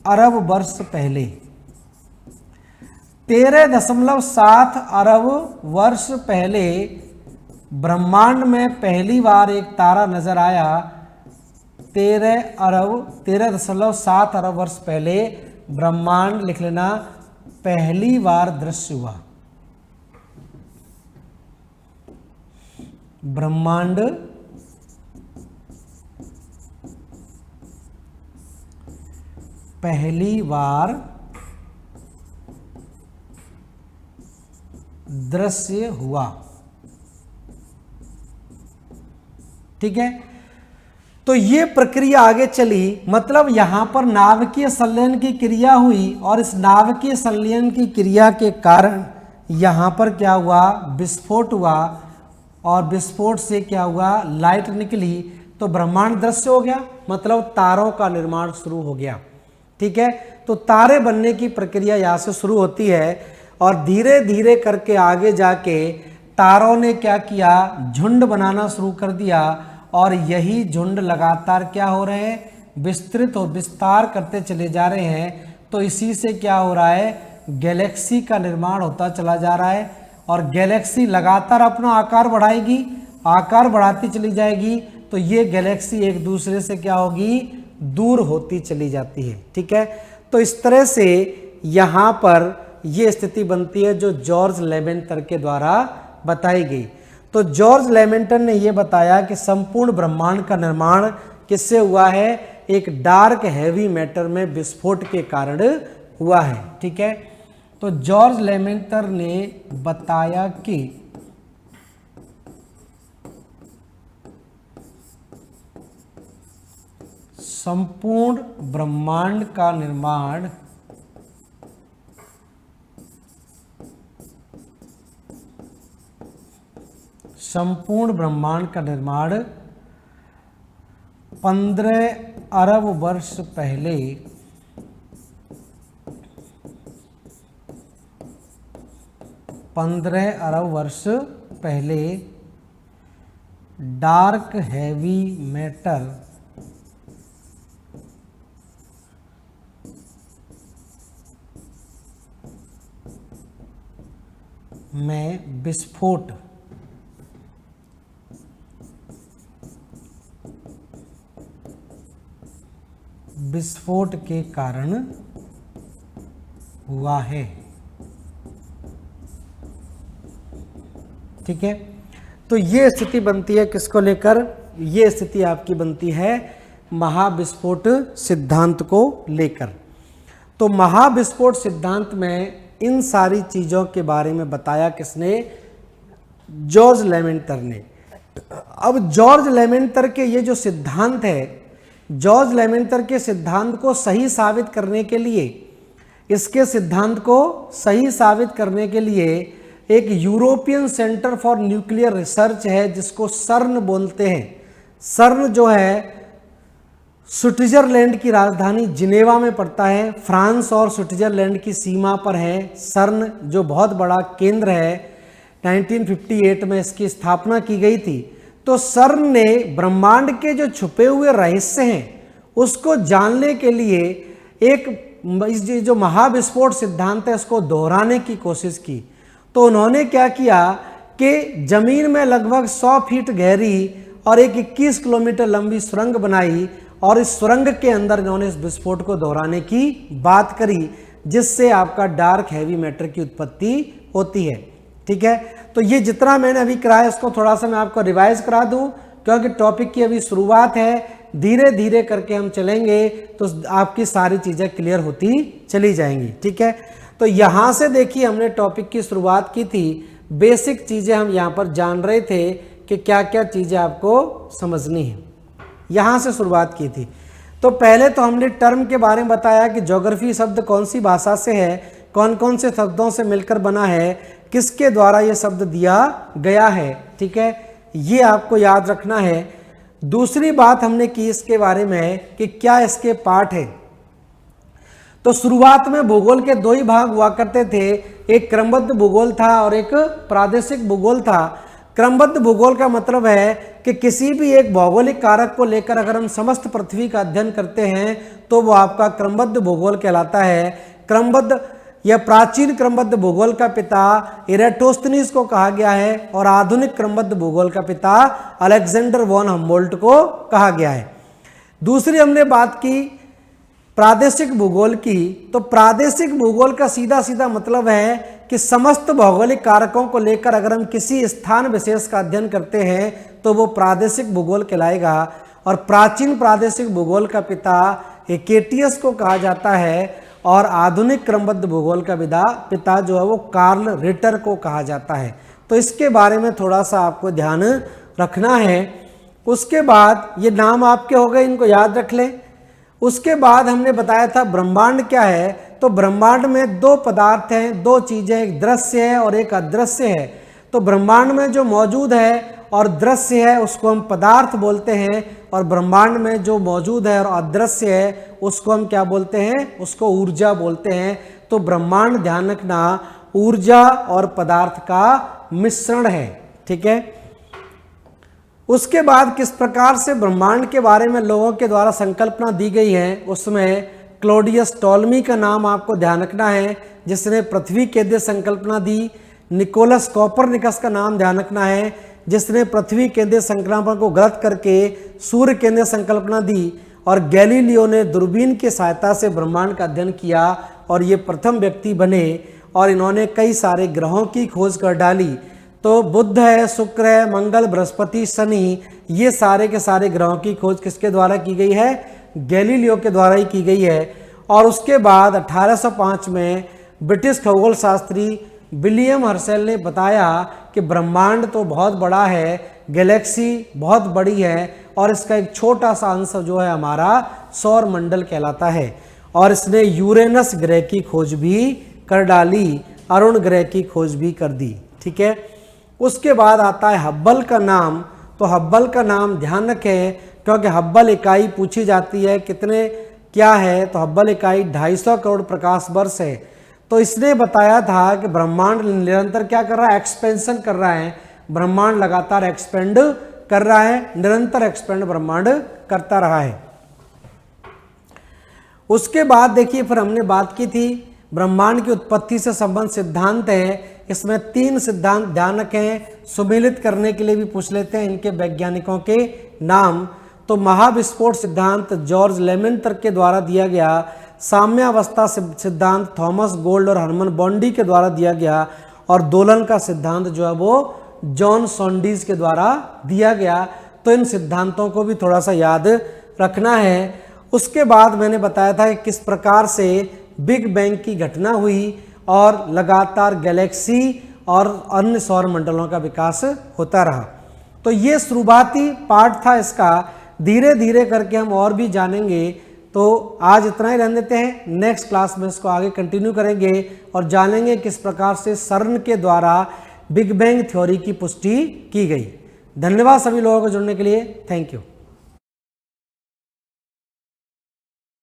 Speaker 1: अरब वर्ष पहले। 13.7 अरब वर्ष पहले ब्रह्मांड में पहली बार एक तारा नजर आया। 13.7 अरब वर्ष पहले ब्रह्मांड, लिख लेना, पहली बार दृश्य हुआ। ब्रह्मांड पहली बार दृश्य हुआ। ठीक है, तो ये प्रक्रिया आगे चली, मतलब यहां पर नाभिकीय संलयन की क्रिया हुई, और इस नाभिकीय संलयन की क्रिया के कारण यहां पर क्या हुआ, विस्फोट हुआ, और विस्फोट से क्या हुआ, लाइट निकली, तो ब्रह्मांड दृश्य हो गया, मतलब तारों का निर्माण शुरू हो गया। ठीक है, तो तारे बनने की प्रक्रिया यहां से शुरू होती है, और धीरे धीरे करके आगे जाके तारों ने क्या किया, झुंड बनाना शुरू कर दिया, और यही झुंड लगातार क्या हो रहे हैं, विस्तृत और विस्तार करते चले जा रहे हैं। तो इसी से क्या हो रहा है, गैलेक्सी का निर्माण होता चला जा रहा है, और गैलेक्सी लगातार अपना आकार बढ़ाएगी, आकार बढ़ाती चली जाएगी, तो ये गैलेक्सी एक दूसरे से क्या होगी, दूर होती चली जाती है। ठीक है, तो इस तरह से यहाँ पर ये स्थिति बनती है जो जॉर्ज लेमेंटर के द्वारा बताई गई। तो जॉर्ज लेमेंटर ने यह बताया कि संपूर्ण ब्रह्मांड का निर्माण किससे हुआ है, एक डार्क हैवी मैटर में विस्फोट के कारण हुआ है। ठीक है, तो जॉर्ज लेमेंटर ने बताया कि संपूर्ण ब्रह्मांड का निर्माण संपूर्ण ब्रह्मांड का निर्माण 15 अरब वर्ष पहले 15 अरब वर्ष पहले डार्क हैवी मैटर में विस्फोट के कारण हुआ है। ठीक है, तो ये स्थिति बनती है किसको लेकर, ये स्थिति आपकी बनती है महाविस्फोट सिद्धांत को लेकर। तो महाविस्फोट सिद्धांत में इन सारी चीजों के बारे में बताया किसने, जॉर्ज लेमेंटर ने। अब जॉर्ज लेमेंटर के ये जो सिद्धांत है, जॉर्ज लेमेंटर के सिद्धांत को सही साबित करने के लिए इसके सिद्धांत को सही साबित करने के लिए एक European centre for nuclear research है जिसको सर्न बोलते हैं। सर्न जो है स्विट्जरलैंड की राजधानी जिनेवा में पड़ता है, फ्रांस और स्विट्जरलैंड की सीमा पर है। सर्न जो बहुत बड़ा केंद्र है, 1958 में इसकी स्थापना की गई थी। तो सर्न ने ब्रह्मांड के जो छुपे हुए रहस्य हैं उसको जानने के लिए एक जो महाविस्फोट सिद्धांत है उसको दोहराने की कोशिश की। तो उन्होंने क्या किया कि जमीन में लगभग 100 फीट गहरी और एक 21 किलोमीटर लंबी सुरंग बनाई और इस सुरंग के अंदर इन्होंने इस विस्फोट को दोहराने की बात करी, जिससे आपका डार्क हैवी मैटर की उत्पत्ति होती है। ठीक है, तो ये जितना मैंने अभी कराया इसको थोड़ा सा मैं आपको रिवाइज करा दूं, क्योंकि टॉपिक की अभी शुरुआत है, धीरे धीरे करके हम चलेंगे तो आपकी सारी चीजें क्लियर होती चली जाएंगी। ठीक है, तो यहां से देखिए हमने टॉपिक की शुरुआत की थी, बेसिक चीजें हम यहां पर जान रहे थे कि क्या क्या चीजें आपको समझनी है, यहां से शुरुआत की थी। तो पहले तो हमने टर्म के बारे में बताया कि ज्योग्राफी शब्द कौन सी भाषा से है, कौन कौन से शब्दों से मिलकर बना है, किसके द्वारा यह शब्द दिया गया है। ठीक है, ये आपको याद रखना है। दूसरी बात हमने की इसके बारे में कि क्या इसके पार्ट है। तो शुरुआत में भूगोल के दो ही भाग हुआ करते थे, एक क्रमबद्ध भूगोल था और एक प्रादेशिक भूगोल था। क्रमबद्ध भूगोल का मतलब है कि किसी भी एक भौगोलिक कारक को लेकर अगर हम समस्त पृथ्वी का अध्ययन करते हैं तो वो आपका क्रमबद्ध भूगोल कहलाता है। क्रमबद्ध यह प्राचीन क्रमबद्ध भूगोल का पिता इरेटोस्थनीज को कहा गया है और आधुनिक क्रमबद्ध भूगोल का पिता अलेक्जेंडर वॉन हम्बोल्ट को कहा गया है। दूसरी हमने बात की प्रादेशिक भूगोल की। तो प्रादेशिक भूगोल का सीधा सीधा मतलब है कि समस्त भौगोलिक कारकों को लेकर अगर हम किसी स्थान विशेष का अध्ययन करते हैं तो वो प्रादेशिक भूगोल कहलाएगा। और प्राचीन प्रादेशिक भूगोल का पिता हेकेटियस को कहा जाता है और आधुनिक क्रमबद्ध भूगोल का पिता जो है वो कार्ल रिटर को कहा जाता है। तो इसके बारे में थोड़ा सा आपको ध्यान रखना है। उसके बाद ये नाम आपके हो गए, इनको याद रख लें। उसके बाद हमने बताया था ब्रह्मांड क्या है। तो ब्रह्मांड में दो पदार्थ हैं, दो चीजें, एक दृश्य है और एक अदृश्य है। तो ब्रह्मांड में जो मौजूद है और दृश्य है उसको हम पदार्थ बोलते हैं, और ब्रह्मांड में जो मौजूद है और अदृश्य है उसको हम क्या बोलते हैं, उसको ऊर्जा बोलते हैं। तो ब्रह्मांड ध्यान रखना ऊर्जा और पदार्थ का मिश्रण है। ठीक है, उसके बाद किस प्रकार से ब्रह्मांड के बारे में लोगों के द्वारा संकल्पना दी गई है, उसमें क्लॉडियस टॉलमी का नाम आपको ध्यान रखना है जिसने पृथ्वी केंद्रीय संकल्पना दी। निकोलस कोपरनिकस का नाम ध्यान रखना है जिसने पृथ्वी केंद्रीय संकल्पना को गलत करके सूर्य केंद्रीय संकल्पना दी। और गैलीलियो ने दूरबीन की सहायता से ब्रह्मांड का अध्ययन किया और ये प्रथम व्यक्ति बने और इन्होंने कई सारे ग्रहों की खोज कर डाली। तो बुध है, शुक्र है, मंगल, बृहस्पति, शनि, ये सारे के सारे ग्रहों की खोज किसके द्वारा की गई है, गैलीलियो के द्वारा ही की गई है। और उसके बाद 1805 में ब्रिटिश खगोल शास्त्री विलियम हर्शेल ने बताया कि ब्रह्मांड तो बहुत बड़ा है, गैलेक्सी बहुत बड़ी है और इसका एक छोटा सा अंश जो है हमारा सौर मंडल कहलाता है। और इसने यूरेनस ग्रह की खोज भी कर डाली, अरुण ग्रह की खोज भी कर दी। ठीक है, उसके बाद आता है हब्बल का नाम। तो हब्बल का नाम ध्यान रखें क्योंकि हब्बल इकाई पूछी जाती है, कितने क्या है, तो हब्बल इकाई 250 करोड़ प्रकाश वर्ष है। तो इसने बताया था कि ब्रह्मांड निरंतर क्या कर रहा है, एक्सपेंशन कर रहा है। ब्रह्मांड लगातार एक्सपेंड कर रहा है, निरंतर एक्सपेंड ब्रह्मांड करता रहा है। उसके बाद देखिए फिर हमने बात की थी ब्रह्मांड की उत्पत्ति से संबंध सिद्धांत है। इसमें 3 सिद्धांत ध्यान रखें, सुमेलित करने के लिए भी पूछ लेते हैं इनके वैज्ञानिकों के नाम। तो महाविस्फोट सिद्धांत जॉर्ज लेमेंटर के द्वारा दिया गया, साम्यावस्था सिद्धांत थॉमस गोल्ड और हरमन बॉन्डी के द्वारा दिया गया, और दोलन का सिद्धांत जो है वो जॉन सॉन्डीज के द्वारा दिया गया। तो इन सिद्धांतों को भी थोड़ा सा याद रखना है। उसके बाद मैंने बताया था कि किस प्रकार से बिग बैंग की घटना हुई और लगातार गैलेक्सी और अन्य सौर मंडलों का विकास होता रहा। तो ये शुरुआती पार्ट था इसका। धीरे धीरे करके हम और भी जानेंगे तो आज इतना ही रहने देते हैं, नेक्स्ट क्लास में इसको आगे कंटिन्यू करेंगे और जानेंगे किस प्रकार से सर्न के द्वारा बिग बैंग थ्योरी की पुष्टि की गई। धन्यवाद सभी लोगों को जुड़ने के लिए, थैंक यू।